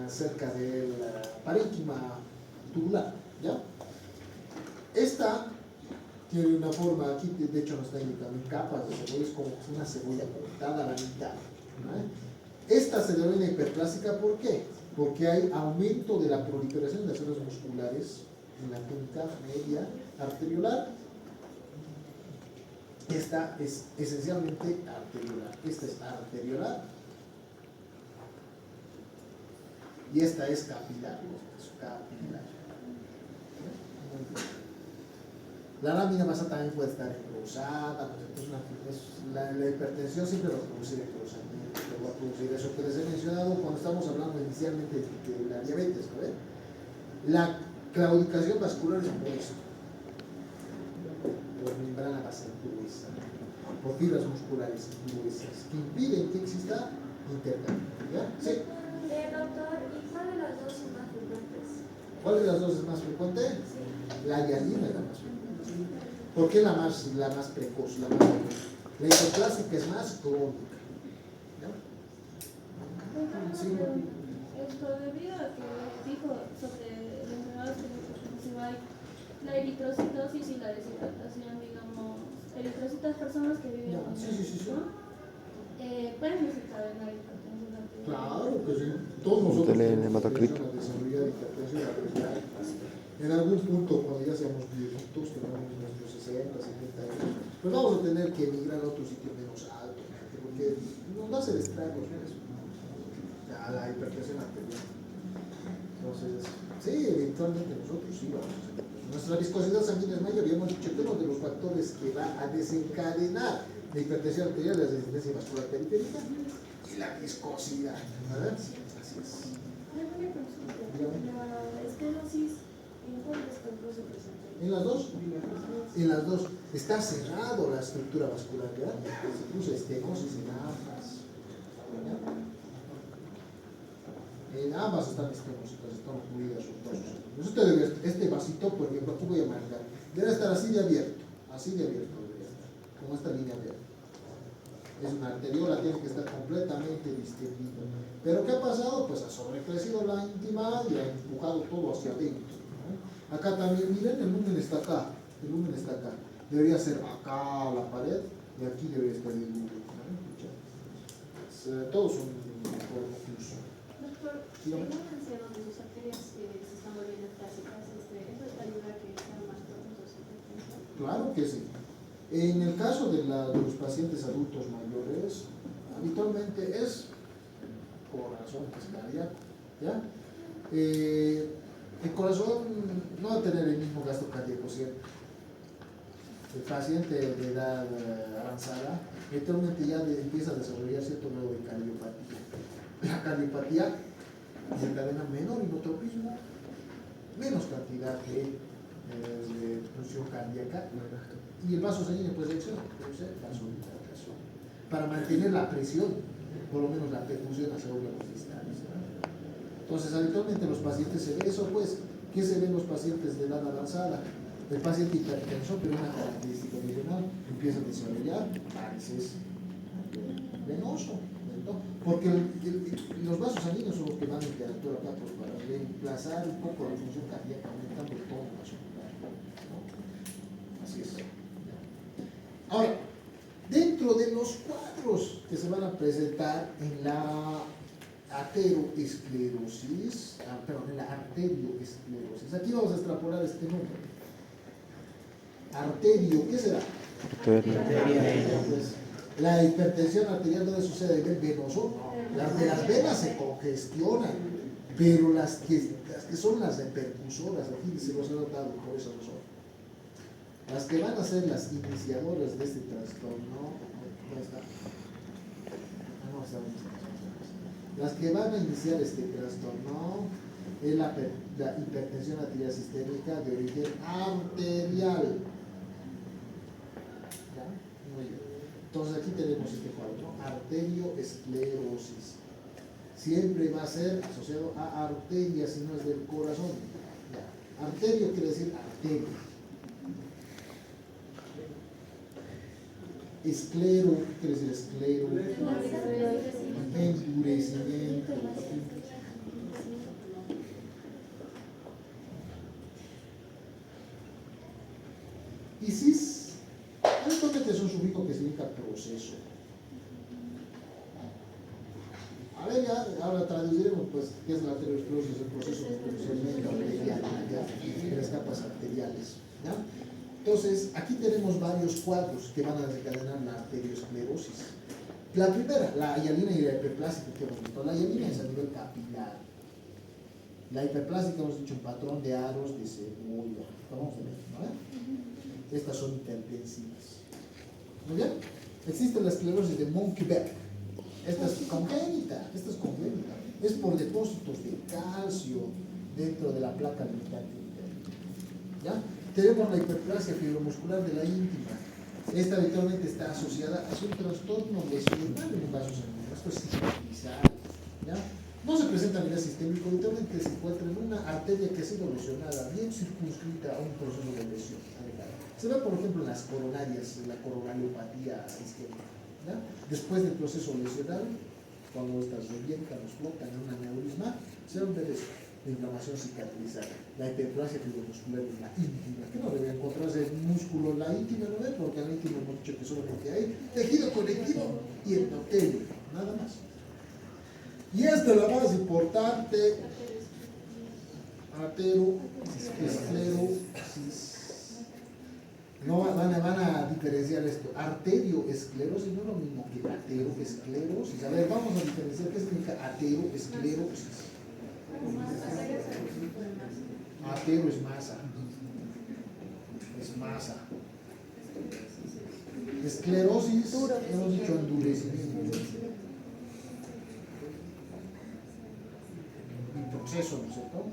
cerca del parénquima tubular. ¿Ya? Esta tiene una forma, aquí de hecho no está indicando en capas de cebolla, es como una cebolla cortada a la mitad. ¿No? Esta se denomina hiperplásica, ¿por qué? Porque hay aumento de la proliferación de células musculares en la túnica media arteriolar. Esta es esencialmente arteriolar. Esta es arteriolar y esta es capilar. La lámina basal también puede estar encruzada. La hipertensión siempre va a producir encruzamiento, va a producir eso que les he mencionado cuando estamos hablando inicialmente de la diabetes. ¿No? La claudicación vascular es por esto. Por membrana basal gruesa, por fibras musculares gruesas que impiden que exista intercambio. ¿Ya? Sí. Doctor, ¿y cuál de las dos son más frecuentes? ¿Cuál de las dos es más frecuente? Sí. La hialina es la más frecuente. ¿Por qué la más precoz? La hiperplásica es más crónica. ¿Ya? Sí. Esto debido a que dijo sobre el enfermedad hipertensiva, la eritrocitosis y la deshidratación, digamos, eritrocitas, personas que viven con Sí. pueden desencadenar hipertensión arterial. Claro que sí. Todos nosotros Del hematocrito. tenemos desarrollar hipertensión arterial. En algún punto, cuando ya seamos viejitos, tenemos nuestros 60, 70 años, pues vamos a tener que emigrar a otro sitio menos alto, porque nos va a hacer estragos a la hipertensión arterial. Entonces, sí, eventualmente nosotros sí vamos a hacer. Nuestra viscosidad sanguínea es mayor y hemos dicho que uno de los factores que va a desencadenar la hipertensión arterial es la resistencia vascular periférica y la viscosidad. ¿Verdad? Sí, así es. La esclerosis, ¿en cuántos campos se presenta? ¿En las dos? En las dos. Está cerrado la estructura vascular, ¿verdad? Se produce estenosis en ambas. ¿Verdad? En ambas están estenositas, están ocurridas sus dos. Este vasito, por ejemplo, aquí voy a marcar, debe estar así de abierto debería estar, como esta línea abierta. Es una arteriola, tiene que estar completamente distendida. Pero ¿qué ha pasado? Pues ha sobrecrecido la íntima y ha empujado todo hacia adentro. ¿No? Acá también, miren, el lumen está acá. Debería ser acá la pared y aquí debería estar el lumen. ¿No? Todos son incluso. Doctor, Dígame. en un anciano de sus arterias se están volviendo clásicas, ¿eso ayuda a que sean más profundos? Claro que sí. En el caso de los pacientes adultos mayores, habitualmente es corazón, que es cardíaco, ¿ya? El corazón no va a tener el mismo gasto cardíaco siempre. El paciente de edad avanzada, habitualmente ya empieza a desarrollar cierto grado de cardiopatía. La cardiopatía desencadena menor inotropismo, menos cantidad de función cardíaca, y el vaso sanguíneo puede ser vasodilatación, para mantener la presión, por lo menos la perfusión hacia órganos distales, ¿no? Entonces, habitualmente los pacientes se ve eso, pues, ¿qué se ven los pacientes de edad avanzada? El paciente hipertenso, pero una característica regional, empieza a desarrollar varices venoso, ¿no? Porque los vasos sanguíneos son los que van a interactuar acá pues, para reemplazar un poco la función cardíaca, aumentando el tono vascular, ¿no? Así es. Ahora, dentro de los cuadros que se van a presentar en la ateroesclerosis, en la arterioesclerosis, aquí vamos a extrapolar este nombre. Arterio, ¿qué será? Pues, la hipertensión arterial no sucede a nivel venoso, las de las venas se congestionan, pero las que son las repercusoras, aquí se los he notado por esa razón. Las que van a ser las iniciadoras de este trastorno, las que van a iniciar este trastorno es la hipertensión arterial sistémica de origen arterial. ¿Ya? Muy bien. Entonces aquí tenemos este cuadro, arterioesclerosis. Siempre va a ser asociado a arteria, si no es del corazón. ¿Ya? Arterio quiere decir arteria. Esclero, ¿qué quiere decir esclero? Endurecimiento. Y cis, habitualmente es un sufijo que significa proceso. A ver, ya, ahora traduciremos, pues, qué es la arteriosclerosis, el proceso de procedimiento arterial, de las capas arteriales, ¿ya? Entonces, aquí tenemos varios cuadros que van a desencadenar la arteriosclerosis. La primera, la hialina y la hiperplástica que hemos visto. La hialina es a nivel capilar. La hiperplástica hemos dicho un patrón de aros de cebolla. Vamos a ver, ¿no? Estas son hipertensivas. Muy bien. Existe la esclerosis de Monkey-Beck. Esta es congénita. Es por depósitos de calcio dentro de la placa limitativa. ¿Ya? Tenemos la hiperplasia fibromuscular de la íntima. Esta habitualmente está asociada a un trastorno lesional en un vaso sanguíneo. Esto es cicatrizar, ¿ya? No se presenta a nivel sistémico, habitualmente se encuentra en una arteria que ha sido lesionada, bien circunscrita a un proceso de lesión. Se ve, por ejemplo, en las coronarias, en la coronariopatía isquémica, ¿ya? Después del proceso lesional, cuando estas revientan, explotan en un aneurisma, se va a ver esto. La inflamación cicatrizada, la hiperplasia fibromuscular en la íntima, que no debe encontrarse el músculo en la íntima, ¿no ve? Porque en la íntima hemos dicho que solamente hay tejido conectivo y endotelio, nada más. Y esta es la más importante, ateroesclerosis. No van a diferenciar esto. Arterioesclerosis no es lo mismo que ateroesclerosis. A ver, vamos a diferenciar qué significa ateroesclerosis. Atero es masa. Es masa. Esclerosis, hemos dicho endurecimiento. Un proceso, ¿no es cierto?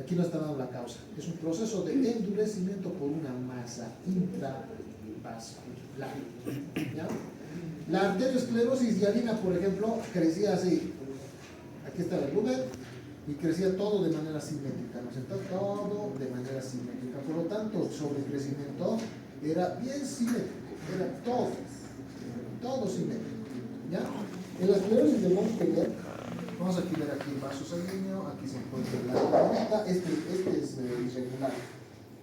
Aquí no está dando la causa. Es un proceso de endurecimiento por una masa intravascular. ¿Ya? La arteriosclerosis hialina, por ejemplo, crecía así. Aquí está el lumen y crecía todo de manera simétrica, ¿no es cierto? Todo de manera simétrica. Por lo tanto, el sobrecrecimiento era bien simétrico, era todo simétrico. ¿Ya? En la esclerosis de Monkey-Beck, vamos a ver aquí el vaso sanguíneo, aquí se encuentra la granita, este es irregular.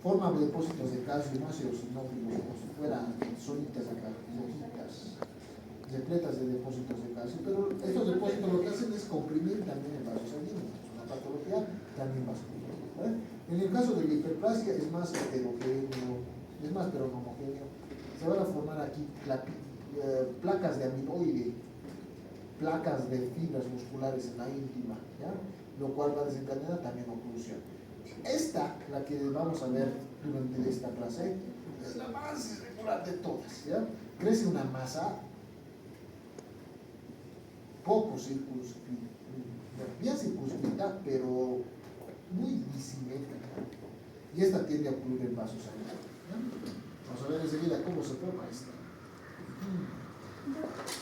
Forma depósitos de calcio, no eosinófilos, como si fueran solitas acá, rojitas, repletas de depósitos de calcio, pero estos depósitos lo que hacen es comprimir también el vaso sanguíneo, una patología también vascular, ¿vale? En el caso de la hiperplasia es más heterogéneo, es más, pero no homogéneo. Se van a formar aquí placas de amiloide, placas de fibras musculares en la íntima, ¿ya? Lo cual va a desencadenar también oclusión. Esta, la que vamos a ver durante esta clase, es la más irregular de todas, ¿ya? Crece una masa poco circunscrita, bien circunscrita, pero muy disimétrica. Y esta tiende a ocluir el vaso sanguíneo, ¿ya? Vamos a ver enseguida cómo se forma esta.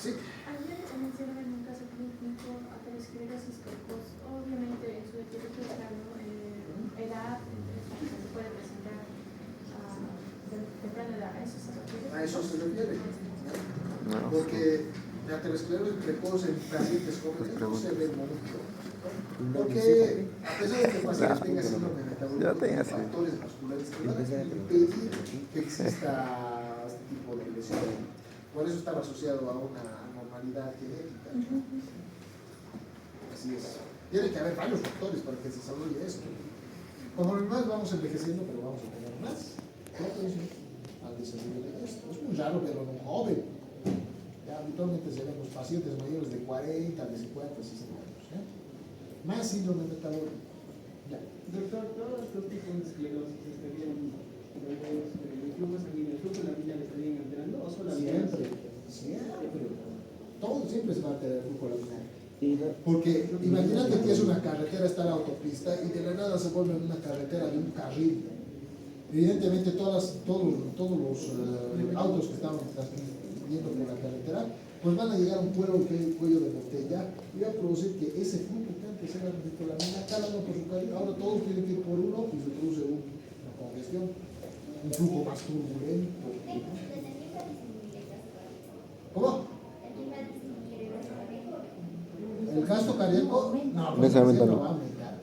Sí. Ayer mencionaba en un caso clínico aterosclerosis precoz. Obviamente en su etiología edad, se puede presentar temprana edad. ¿A eso se refiere? A eso se refiere. No. Porque la aterosclerosis precoz en pacientes jóvenes no se ve mucho. Porque a pesar de que el paciente tenga síndrome metabólico, hay factores vasculares que van a impedir que exista este tipo de lesión. Por eso estaba asociado a una anormalidad genética. Así es. Tiene que haber varios factores para que se desarrolle esto. Como normal vamos envejeciendo, pero vamos a tener más propensión al desarrollo de esto. Es muy raro verlo en un joven. Ya, habitualmente se ven los pacientes mayores de 40, de 50, 60 años. ¿Ya? Más síndrome metabólico. Ya. Doctor, todos estos tipos de esclerosis estarían, el flujo sanguíneo, el flujo de la vida le estarían alterando o solo Siempre. Todo siempre se va a alterar el flujo laminar. Porque imagínate que es una carretera, está la autopista y de la nada se vuelve una carretera de un carril. Evidentemente todos los autos que estaban yendo por la carretera pues van a llegar a un cuello de botella y va a producir que ese flujo que antes era de la mina, cada uno por su carril, ahora todos tienen que ir por uno y se produce una congestión, un flujo más turbulento. ¿Cómo? ¿El gasto cardíaco? No, pues Necesariamente no no. va a aumentar.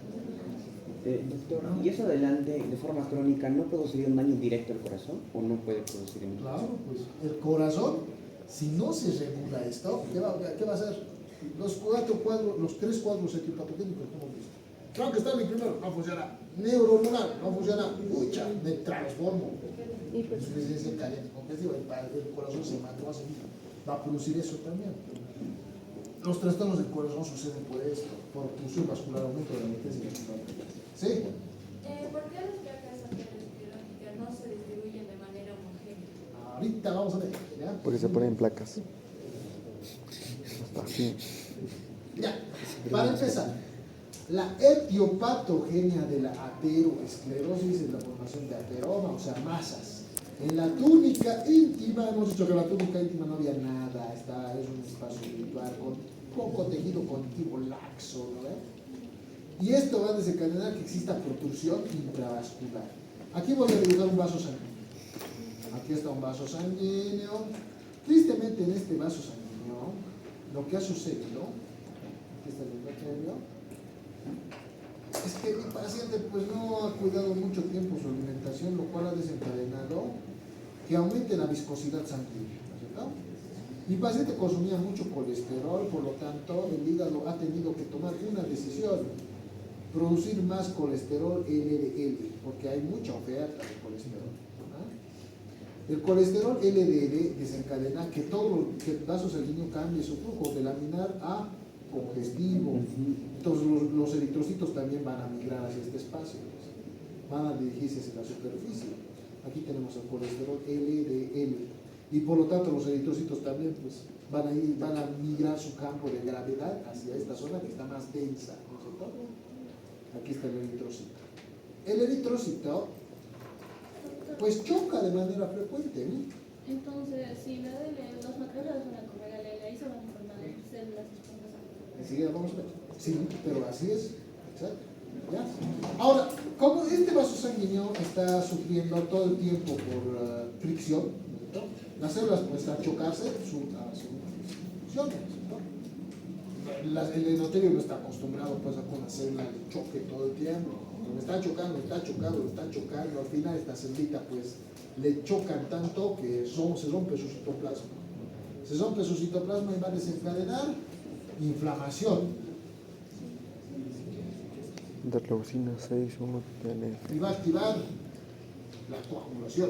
Doctor, ¿y eso adelante de forma crónica no produciría un daño directo al corazón o no puede producir en el Claro, pues el corazón, si no se regula esto, ¿qué va a hacer? Los 3 cuadros etiopatogénicos, ¿cómo hemos visto? Claro que está mi primero, no funciona. Neuronal, no funciona. Pucha, me transformo. Insuficiencia cardíaca congestiva, el corazón se mata, va a producir eso también. Los trastornos del corazón suceden por esto, por oclusión vascular, aumento de la latencia vascular. ¿Sí? ¿Por qué las placas ateroscleróticas no se distribuyen de manera homogénea? Ahorita vamos a ver. ¿Ya? Porque se ponen placas. Así. Ya, para empezar, la etiopatogenia de la ateroesclerosis es la formación de ateroma, o sea, masas. En la túnica íntima, hemos dicho que en la túnica íntima no había nada, es un espacio virtual con poco tejido conectivo laxo, ¿no? Y esto va a desencadenar que exista protrusión intravascular. Aquí voy a dibujar un vaso sanguíneo. Aquí está un vaso sanguíneo. Tristemente en este vaso sanguíneo, lo que ha sucedido, aquí está el endotelio, es que mi paciente pues no ha cuidado mucho tiempo su alimentación, lo cual ha desencadenado que aumente la viscosidad sanguínea, ¿no es cierto? Mi paciente consumía mucho colesterol, por lo tanto el hígado ha tenido que tomar una decisión, producir más colesterol LDL, porque hay mucha oferta de colesterol. ¿No? El colesterol LDL desencadena que el vaso sanguíneo cambie su flujo de laminar a congestivo. Entonces los eritrocitos también van a migrar hacia este espacio, van a dirigirse hacia la superficie. Aquí tenemos el colesterol LDL y por lo tanto los eritrocitos también pues, van a migrar su campo de gravedad hacia esta zona que está más densa, ¿no es cierto? Aquí está el eritrocito. El eritrocito pues choca de manera frecuente, ¿no? Entonces, si la de los macrófagos van a correr a la ahí se van a formar células esponjosas. Enseguida vamos a ver. Sí, pero así es. Exacto. ¿Ya? Ahora, como este vaso sanguíneo está sufriendo todo el tiempo por fricción, ¿no? Las células pues al chocarse funcionan, ¿no? El endotelio no está acostumbrado pues a una célula de choque todo el tiempo. Cuando está chocando, al final esta celita pues le chocan tanto que se rompe su citoplasma. Se rompe su citoplasma y va a desencadenar inflamación. Interleucina 6, 1, TNF. Y va a activar la coagulación.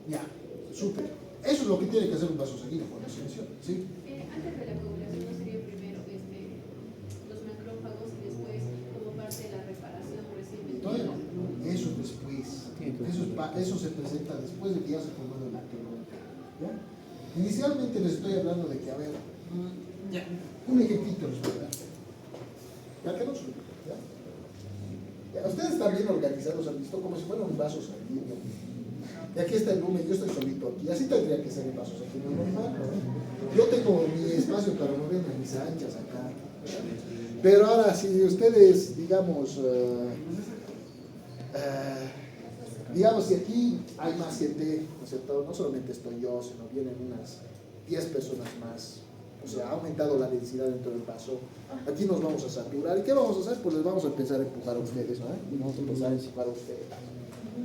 Ya, súper. Eso es lo que tiene que hacer un vaso sanguíneo con la selección, ¿sí? Antes de la coagulación, ¿no sería primero los macrófagos y después, como parte de la reparación, recién Todavía no. Eso después. Eso se presenta después de que ya se formó el anterior. ¿Ya? Inicialmente les estoy hablando de que, a ver, un ejemplito les voy a dar. Ya que no soy. ¿Ya? Ustedes están bien organizados, han visto como si fuera un vaso sanguíneo. Y aquí está el lumen, yo estoy solito aquí. Así tendría que ser el vaso sanguíneo normal, ¿no? Yo tengo mi espacio para moverme mis anchas acá. Pero ahora, si ustedes, digamos, digamos que aquí hay más gente, ¿no es cierto? No solamente estoy yo, sino vienen unas 10 personas más. O sea, ha aumentado la densidad dentro del vaso. Aquí nos vamos a saturar. ¿Y qué vamos a hacer? Pues les vamos a empezar a empujar a ustedes, ¿no? Y vamos a empezar a empujar a ustedes.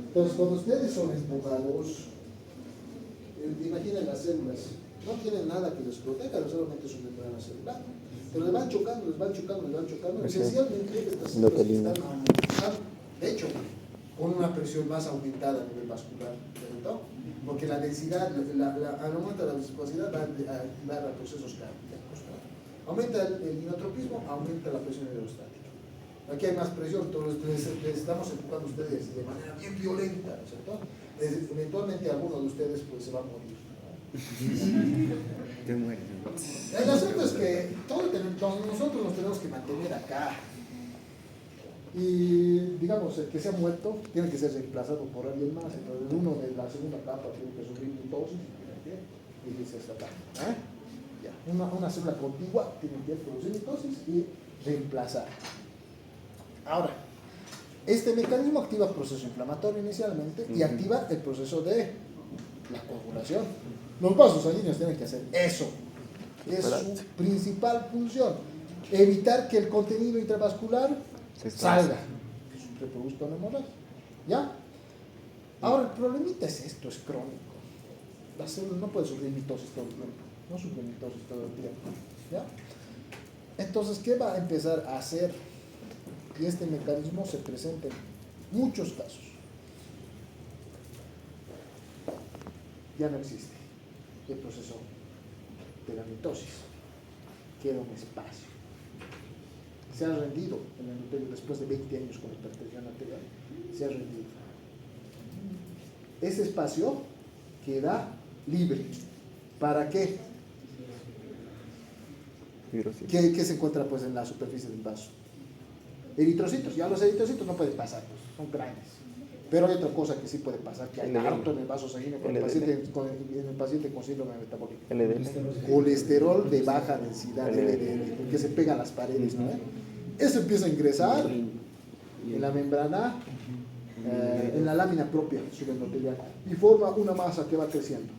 Entonces, cuando ustedes son empujados, imaginen las células, no tienen nada que les proteja, solamente su membrana celular. Pero les van chocando, les van chocando, les van chocando. Esencialmente, estas células están aumentando. De hecho, con una presión más aumentada a nivel vascular, ¿no? Porque la densidad, al aumento de la viscosidad va a activar a procesos cardíacos, ¿no? Aumenta el inotropismo, aumenta la presión hidrostática. Aquí hay más presión, entonces les estamos empujando a ustedes de manera bien violenta, ¿no es cierto? Eventualmente alguno de ustedes pues se va a morir. Te mueres. El asunto es que nosotros nos tenemos que mantener acá. Y digamos, el que se ha muerto tiene que ser reemplazado por alguien más. Entonces uno de la segunda capa tiene que sufrir mitosis y dice esta etapa. Ya. Una célula contigua tiene que producir mitosis y reemplazar. Ahora, este mecanismo activa el proceso inflamatorio inicialmente y activa el proceso de la coagulación. Los vasos sanguíneos tienen que hacer eso. Es su principal función. Evitar que el contenido intravascular salga, que se reproduzca una hemorragia. ¿Ya? Ahora, el problemita es esto, es crónico. La célula no puede sufrir mitosis todo el tiempo. No sufre mitosis todo el tiempo. ¿Ya? Entonces, ¿qué va a empezar a hacer? Y este mecanismo se presenta en muchos casos. Ya no existe el proceso de la mitosis. Queda un espacio. Se ha rendido el endotelio después de 20 años con hipertensión arterial. Se ha rendido. Ese espacio queda libre. ¿Para qué? ¿Qué se encuentra pues en la superficie del vaso? Eritrocitos. Ya los eritrocitos no pueden pasar, pues, son grandes. Pero hay otra cosa que sí puede pasar, que hay harto en el vaso sanguíneo en el paciente con síndrome metabólico. Colesterol de baja densidad, LDL, que se pega a las paredes, ¿no? Eso empieza a ingresar en la membrana, en la lámina propia subendotelial, y forma una masa que va creciendo.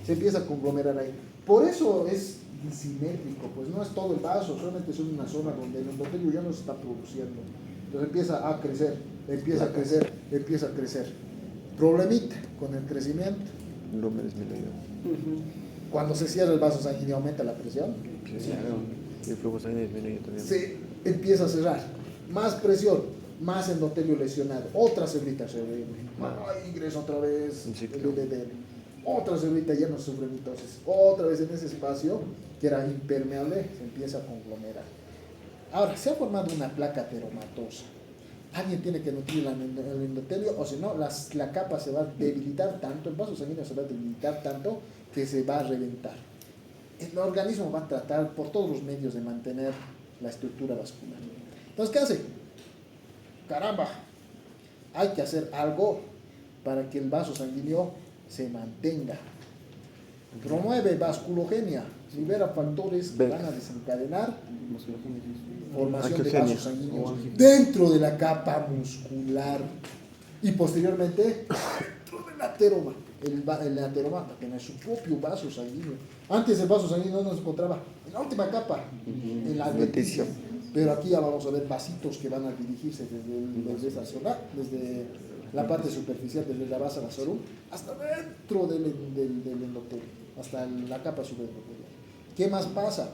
Se empieza a conglomerar ahí. Por eso es simétrico, pues no es todo el vaso, solamente es una zona donde el endotelio ya no se está produciendo. Entonces empieza a crecer, empieza a crecer, empieza a crecer. Problemita con el crecimiento. Lumen disminuido. Cuando se cierra el vaso sanguíneo aumenta la presión. Sí, y el flujo sanguíneo disminuye también. Se empieza a cerrar. Más presión, más endotelio lesionado. Otra célula se reúne. Ingresa otra vez el LDL. Otra célula ya no sufre mitosis. Otra vez en ese espacio que era impermeable se empieza a conglomerar. Ahora, se ha formado una placa ateromatosa. Alguien tiene que nutrir el endotelio, o si no, la capa se va a debilitar tanto, el vaso sanguíneo se va a debilitar tanto que se va a reventar. El organismo va a tratar por todos los medios de mantener la estructura vascular. Entonces, ¿qué hace? Caramba, hay que hacer algo para que el vaso sanguíneo se mantenga. Promueve vasculogenia, libera factores que van a desencadenar formación de vasos sanguíneos dentro de la capa muscular y posteriormente dentro del ateroma. El ateroma va a tener su propio vaso sanguíneo. Antes el vaso sanguíneo no se encontraba en la última capa, en la adventicia. Pero aquí ya vamos a ver vasitos que van a dirigirse desde esa zona, desde la parte superficial, desde la base vasorum, hasta dentro del endotelio, hasta la capa subendotelial. ¿Qué más pasa?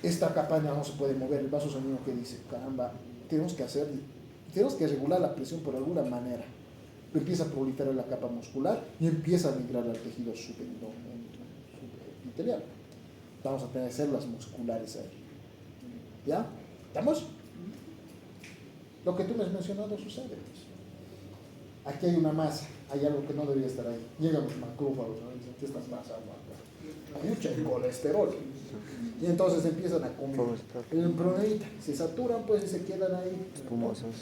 Esta capa ya no se puede mover, el vaso sanguíneo que dice, caramba, tenemos que regular la presión por alguna manera. empieza a proliferar la capa muscular y empieza a migrar al tejido subepitelial. Vamos a tener células musculares ahí. ¿Ya? ¿Estamos? Lo que tú me has mencionado sucede. Pues. Aquí hay una masa, hay algo que no debería estar ahí. Llegan los macrófagos, ¿no? Dicen, ¿qué estás pasando acá? Mucho colesterol. Y entonces empiezan a comer. El problemita, se saturan pues y se quedan ahí. Espumosos.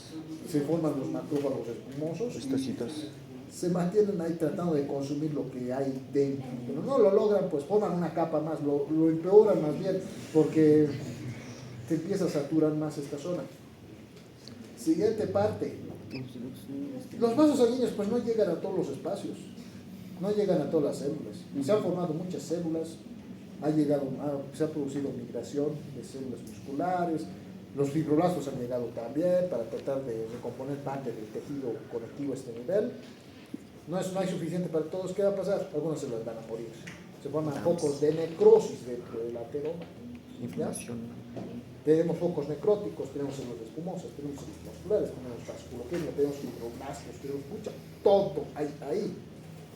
Se forman los macrófagos espumosos. Estocitos. Se mantienen ahí tratando de consumir lo que hay dentro. Pero no lo logran, pues forman una capa más, lo empeoran más bien, porque se empieza a saturar más esta zona. Siguiente parte. Los vasos sanguíneos pues no llegan a todos los espacios, no llegan a todas las células. Se han formado muchas células, se ha producido migración de células musculares, los fibroblastos han llegado también para tratar de recomponer parte del tejido conectivo a este nivel. No hay suficiente para todos. ¿Qué va a pasar? Algunas células van a morir. Se forman focos de necrosis dentro del ateroma. Inflamación. Tenemos focos necróticos, tenemos células espumosas, tenemos células musculares, tenemos vasculoquimia, tenemos fibroblastos, tenemos todo ahí.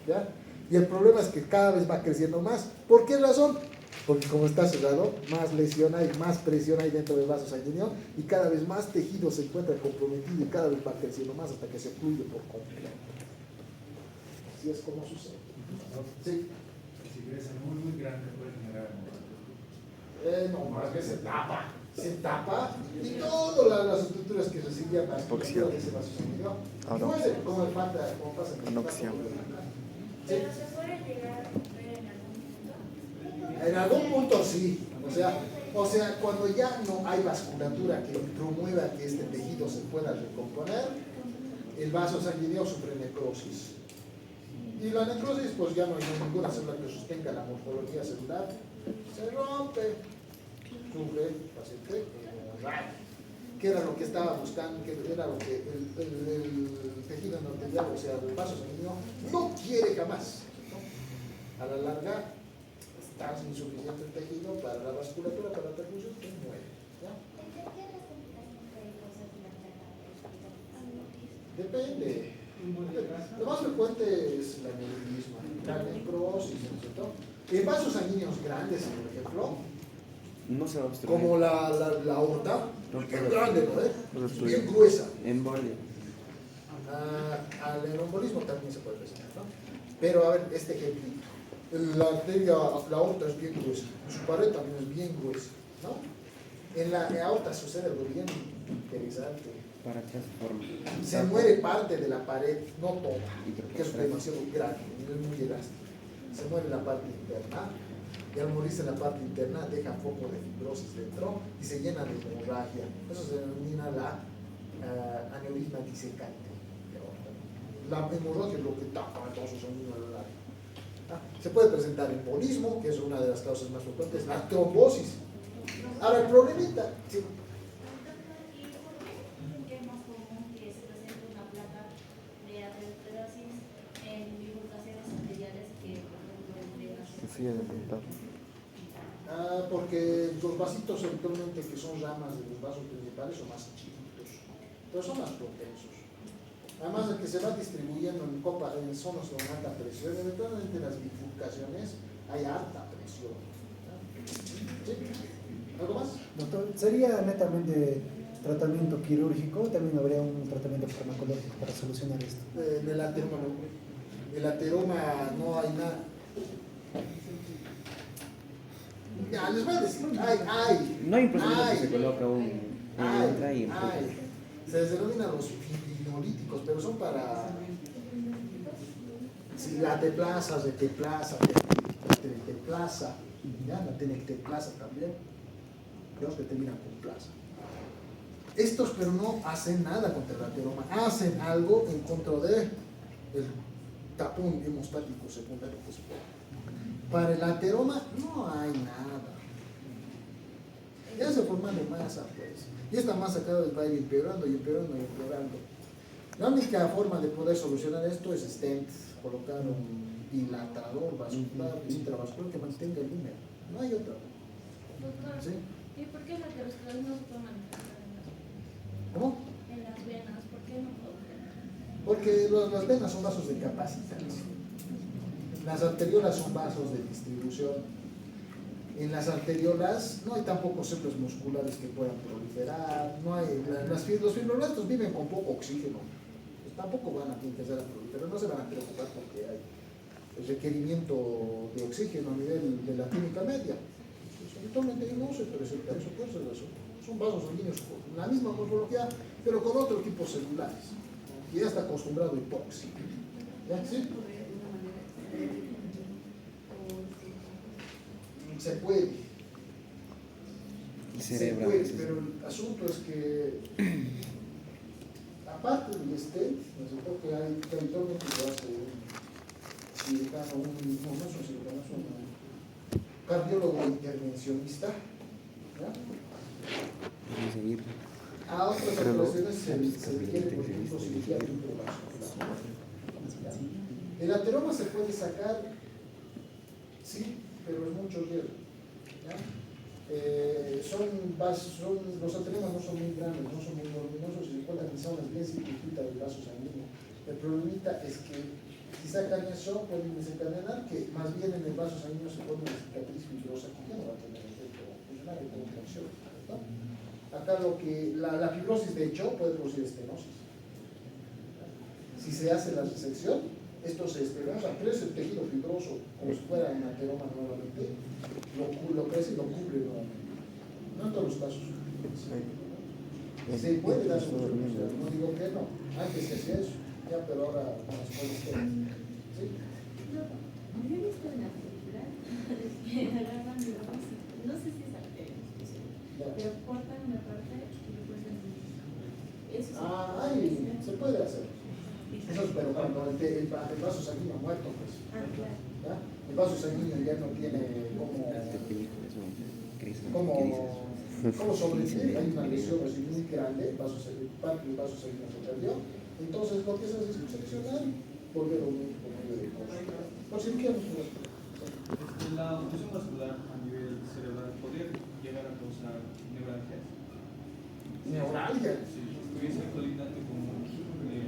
¿Ya? Y el problema es que cada vez va creciendo más. ¿Por qué razón? Porque como está cerrado, más lesión hay, más presión hay dentro del vaso sanguíneo y cada vez más tejido se encuentra comprometido y cada vez va creciendo más hasta que se fluye por completo. Así es como sucede. Sí. Si crece muy grande puede generar No, más que se tapa y todas las estructuras que recibían la estructura de ese vaso sanguíneo. No es como el falta, como pasa en el Anoxia. Pero se puede llegar a romper en algún punto. En algún punto sí, o sea, cuando ya no hay vasculatura que promueva que este tejido se pueda recomponer, el vaso sanguíneo sufre necrosis. Y la necrosis, pues ya no hay ninguna célula que sostenga la morfología celular, se rompe, sufre el paciente hemorragia. ¿Qué era lo que estaba buscando? ¿Qué era lo que el tejido endotelial, o sea, el vaso sanguíneo, no quiere jamás? ¿No? A la larga, está insuficiente el tejido para la vasculatura, para la perfusión, que muere. ¿Ya? Depende. Lo más frecuente es el aneurisma, la necrosis, ¿cierto? En vasos sanguíneos grandes, por ejemplo, No se va a obstruir. como la aorta, es grande, ¿no? Es bien gruesa. Embolia. Al embolismo también se puede presentar, ¿no? Pero a ver, este ejemplito. La arteria, la aorta es bien gruesa, su pared también es bien gruesa, ¿no? En la aorta sucede algo bien interesante. ¿Para qué se forma? Se muere parte de la pared, no toda, que es demasiado grande, es muy elástico. Se muere la parte interna, y al morirse la parte interna deja foco de fibrosis dentro y se llena de hemorragia. Eso se denomina la aneurisma disecante. La hemorragia es lo que tapa todos esos sanguíneos a lo largo. Se puede presentar embolismo, que es una de las causas más frecuentes, la trombosis. Ahora el problemita, sí. Porque los vasitos eventualmente que son ramas de los vasos principales son más chiquitos, pero son más propensos. Además de que se va distribuyendo en zonas con alta presión, eventualmente en las bifurcaciones hay alta presión. ¿Sí? ¿Algo más? Doctor, ¿sería netamente tratamiento quirúrgico o también habría un tratamiento farmacológico para solucionar esto? En el ateroma no. El ateroma no hay nada. Ya, les voy a decir, No hay un procedimiento que se coloca entra y se les denominan los fibrinolíticos, pero son para si la teplasa, reteplasa, teplasa, ya la tenecteplasa también, creo que terminan con plaza. Estos pero no hacen nada contra el ateroma, hacen algo en contra del tapón hemostático secundario que se pone. Para el ateroma no hay nada. Ya se forma de masa, pues. Y esta masa cada vez va a ir empeorando y empeorando y empeorando. La única forma de poder solucionar esto es stent, colocar un dilatador vascular, intravascular que mantenga el número. No hay otra. Doctor, ¿Sí? ¿y por qué la aterosclerosis no se puede manifestar en las venas? ¿Cómo? En las venas, ¿por qué no puedo? Porque las venas son vasos de capacitancia. Las arteriolas son vasos de distribución. En las arteriolas no hay tampoco centros musculares que puedan proliferar, no hay, los fibroblastos viven con poco oxígeno, pues tampoco van a empezar a proliferar, no se van a preocupar porque hay el requerimiento de oxígeno a nivel de la química media. Pues, habitualmente no se presenta eso, pues, son vasos sanguíneos con la misma morfología, pero con otro tipo celulares, que ya está acostumbrado a hipoxia. ¿Ya? ¿Sí? Se puede. Se puede, pero el asunto es que aparte del stent, necesito que hay habitualmente lo hace un cirujano, no es un cirujano, es un cardiólogo intervencionista. ¿Ya? A otras operaciones se requiere, por ejemplo, cirugía intravascular. El ateroma se puede sacar, sí, pero es mucho riesgo. Los ateromas no son muy grandes, no son muy voluminosos, y se encuentran en zonas bien circunscritas del vaso sanguíneo. El problemita es que si sacan eso, pueden desencadenar que más bien en el vaso sanguíneo se pone una cicatriz fibrosa que ya no va a tener efecto funcional y contracción. ¿No? Acá la fibrosis de hecho puede producir estenosis. Si se hace la resección, esto se estenosa, crece el tejido fibroso como si fuera un ateroma nuevamente, lo crece y lo cubre nuevamente. No en todos los casos. Se puede dar solución, no digo que no, antes se hacía eso, ya, pero ahora con las cosas que... ¿Sí? Yo he visto en la película que agarran, digamos, no sé si es arteria, pero cortan una parte y lo ponen en eso. Se puede hacer. Eso es, pero cuando el vaso sanguíneo muerto, pues. ¿Ya? El vaso sanguíneo ya no tiene cómo sobrevivir. Hay una lesión así muy grande, parte del vaso sanguíneo se perdió. Entonces lo que se hace es seleccionar y volver a unir por medio de cosas. Por cirugía muscular. La obstrucción vascular a nivel cerebral podría llegar a causar neuralgia. ¿Neuralgia? Si estuviese colindante con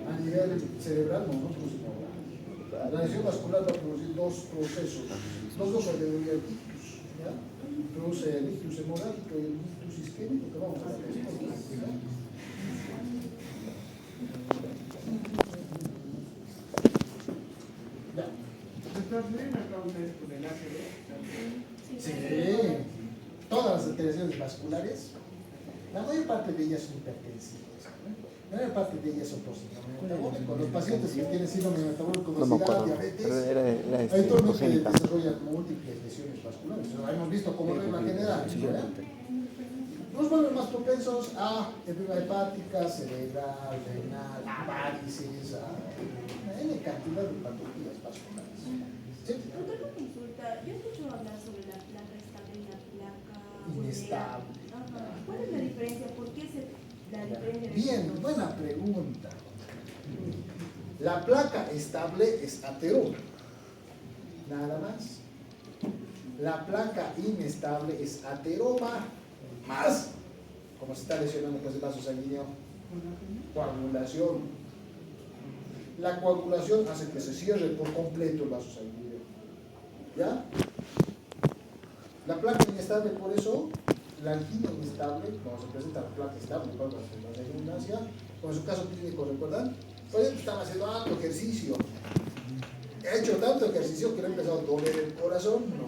a nivel cerebral no produce neuralgia. La lesión vascular va a producir dos procesos, los dos alrededor del ictus, ¿ya? Produce el ictus hemorrágico y el ictus isquémico que vamos a ver después. ¿Ya? ¿También la causa es por el ACV? Sí, todas las alteraciones vasculares, la mayor parte de ellas son hipertensivas. La mayor parte de ellas son por síndrome metabólico. Los pacientes que tienen síndrome metabólico, obesidad, diabetes, habitualmente desarrollan múltiples lesiones vasculares. Hemos visto como regla general. Nos vuelven más propensos a enfermedad hepática, cerebral, renal, a varices, a N cantidad de patologías vasculares. ¿Sí? Otra consulta, yo he escuchado hablar sobre la placa estable y la placa Inestable. ¿Cuál es la diferencia? ¿Por qué la diferencia? Bien, buena pregunta. La placa estable es ateroma, nada más. La placa inestable es ateroma más, como se está lesionando pues el vaso sanguíneo, coagulación. La coagulación hace que se cierre por completo el vaso sanguíneo. ¿Ya? La placa inestable, por eso, la angina inestable, cuando se presenta la placa estable, cuando se redundancia, como en su caso clínico, ¿recuerdan? Pues estaba haciendo alto ejercicio. He hecho tanto ejercicio que le ha empezado a doler el corazón, ¿no?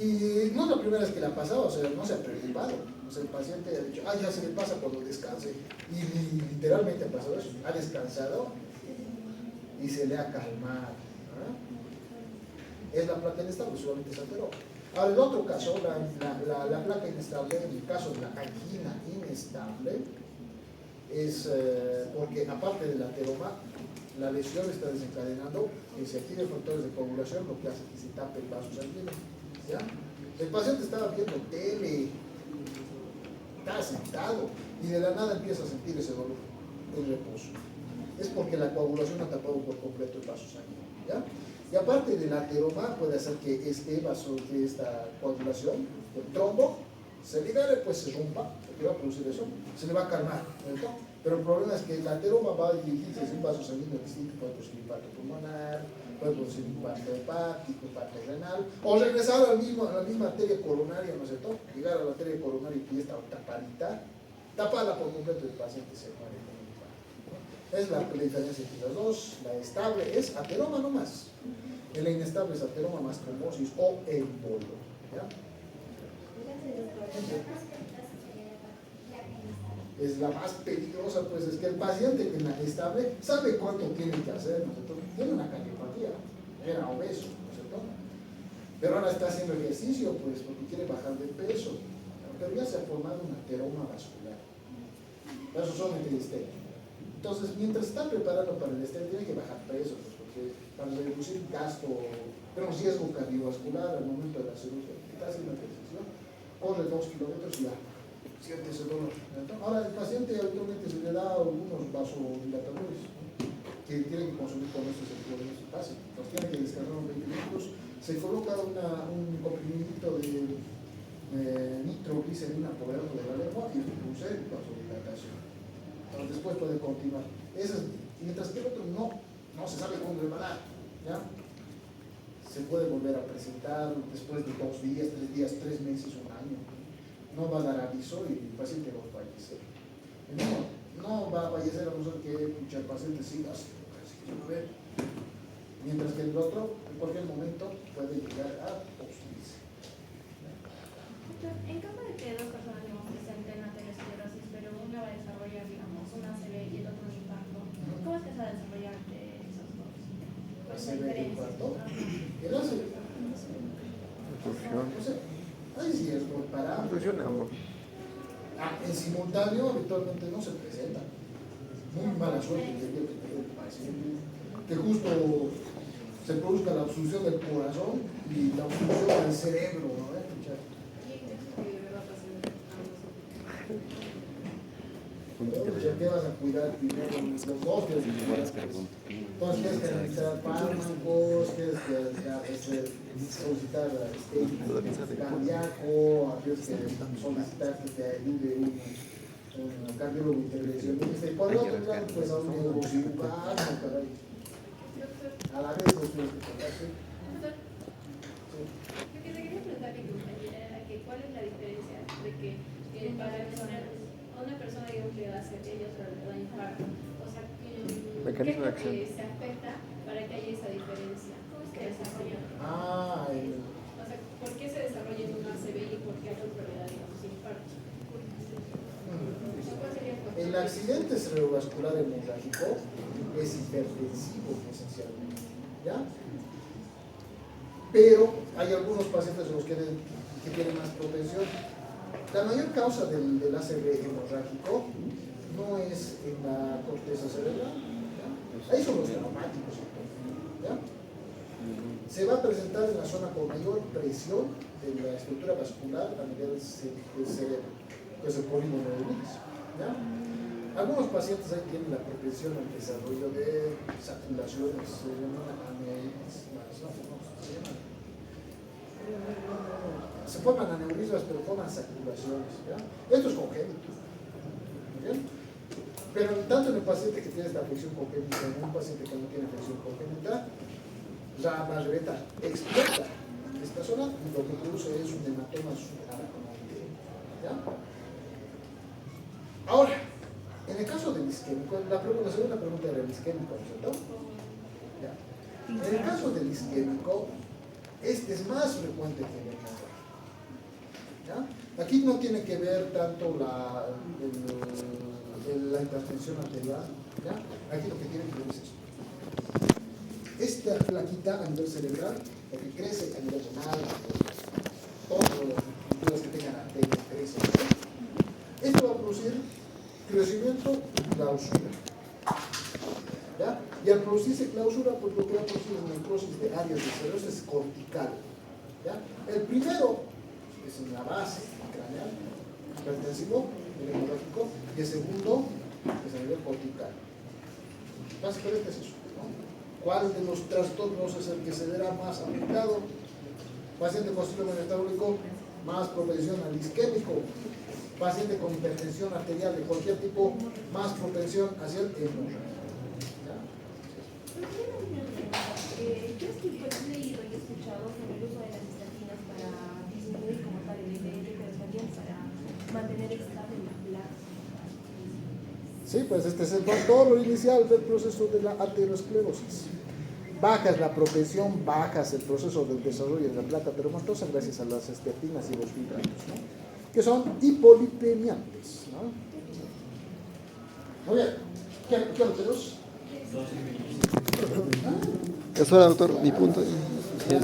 Y no es la primera vez que le ha pasado, o sea, no se ha preocupado. O sea, el paciente ha dicho, ya se me pasa cuando descanse. Y literalmente ha pasado eso. Ha descansado y se le ha calmado. ¿No? Es la placa inestable, solamente se alteró. Ahora, el otro caso, la placa inestable, en el caso de la angina inestable, es porque aparte del ateroma, la lesión está desencadenando que se activen factores de coagulación, lo que hace que se tape el vaso sanguíneo. ¿Ya? El paciente estaba viendo tele, estaba sentado y de la nada empieza a sentir ese dolor en reposo. Es porque la coagulación ha tapado por completo el vaso sanguíneo. ¿Ya? Y aparte del ateroma puede hacer que esta coagulación, el trombo, se libere, pues se rompa, porque va a producir eso, se le va a calmar, ¿no? Pero el problema es que el ateroma va a dirigirse hacia un vaso sanguíneo distinto, puede producir infarto pulmonar, puede producir infarto hepático, infarto renal, o regresar a la misma arteria coronaria, ¿no es cierto? Llegar a la arteria coronaria y está tapadita, tapada por completo, el paciente se muere con un infarto, ¿no? Es la diferencia entre las dos. La estable es ateroma nomás, y la inestable es ateroma más trombosis o embolo, ¿ya? Es la más peligrosa, pues es que el paciente en la estable sabe cuánto tiene que hacer, ¿no es cierto? Tiene una cardiopatía, era obeso, ¿no es cierto? Pero ahora está haciendo ejercicio, pues, porque quiere bajar de peso, pero ya se ha formado un ateroma vascular. Eso solamente el estén. Entonces, mientras está preparando para el estén, tiene que bajar peso, pues, porque para reducir gasto, pero riesgo cardiovascular al momento de la cirugía, está haciendo ejercicio, corre 2 kilómetros y ya siente ese dolor. Ahora el paciente habitualmente se le da algunos vasodilatadores, ¿no? Que tiene que consumir con estos efectos básicos. Los tiene que descargar unos 20 minutos, se coloca un comprimidito de nitroglicerina por debajo de la lengua y produce vasodilatación. Entonces después puede continuar. Mientras que el otro no se sabe cuándo le va a dar, ¿ya? Se puede volver a presentar después de 2 días, 3 días, 3 meses, un año. No va a dar aviso y el paciente va a fallecer. No va a fallecer a no ser que el paciente siga ver. Mientras que el otro, en cualquier momento, puede llegar a obstruirse. En caso de que dos personas presenten aterosclerosis, pero una va a desarrollar, digamos, una ACV y el otro un infarto, ¿cómo es que se va a desarrollar de esos dos? ACV y infarto. El ACV. No sé. Hay riesgo para. En simultáneo habitualmente no se presenta. Muy mala suerte que tiene el paciente. Que justo se produzca la obstrucción del corazón y la obstrucción del cerebro, ¿no? Ya te vas a cuidar primero los dos, tienes que cuidar. Entonces tienes que administrar fármacos, tienes que solicitar cardíaco, tienes que solicitar que te ayude un cardiólogo intervencionista. Y por el otro lado, pues a un neurocirujano, caray. A la vez los tienes que tocarse. Lo que te quería preguntar, mi compañera, era que cuál es la diferencia de que para una persona, digamos, le da ACV y otra le da infarto. O sea, ¿qué es lo que se afecta para que haya esa diferencia? ¿Cómo es que desarrolla? O sea, ¿por qué se desarrolla en una ACV y por qué a otro le da, digamos, infarto? El accidente cerebrovascular hemorrágico es hipertensivo esencialmente, ¿ya? Pero hay algunos pacientes en los que tienen más propensión. La mayor causa del ACV hemorrágico no es en la corteza cerebral, ¿ya? Ahí son los traumáticos, ¿ya? Se va a presentar en la zona con mayor presión de la estructura vascular a nivel del cerebro, que es el polineuroides, ¿ya? Algunos pacientes ahí tienen la propensión al desarrollo de saturaciones, se llaman aneurismas, se forman aneurismas, pero forman saturaciones, ¿ya? Esto es congénito, ¿bien? Pero tanto en el paciente que tiene esta afección congénita como en un paciente que no tiene afección congénita, la barreta explota esta zona y lo que produce es un hematoma subaracnoide, ¿ya? Ahora, en el caso del isquémico, la segunda pregunta era el isquémico, ¿no es cierto? ¿Ya? En el caso del isquémico, este es más frecuente que el hemorrágico, ¿ya? Aquí no tiene que ver tanto la hipertensión arterial, ¿ya? Aquí lo que tiene que ver es esto. Esta plaquita a nivel cerebral, lo que crece a nivel renal, todos los culturas que tengan arterias crecen, ¿no? Esto va a producir crecimiento y clausura, ¿ya? Y al producirse clausura, pues lo que va a producir es necrosis de áreas del cerebro, esto es cortical, ¿ya? El primero es en la base craneal, hipertensivo, el hemorrágico, y el segundo es a nivel cortical. Básicamente es eso, ¿no? ¿Cuál de los trastornos es el que se verá más afectado? Paciente con síndrome metabólico, más propensión al isquémico. paciente con hipertensión arterial de cualquier tipo, más propensión hacia el hemorragia. Yo estoy he leído y escuchado sobre el uso de las estatinas para disminuir como tal el IPH, pero también para mantener estable la placa. Sí, pues este es el factor inicial del proceso de la aterosclerosis. Bajas la propensión, bajas el proceso del desarrollo de la placa ateromatosa gracias a las estatinas y los fibratos, ¿no? Que son hipolipemiantes, ¿no? Muy bien, ¿qué alteros? Eso era, doctor, mi punto.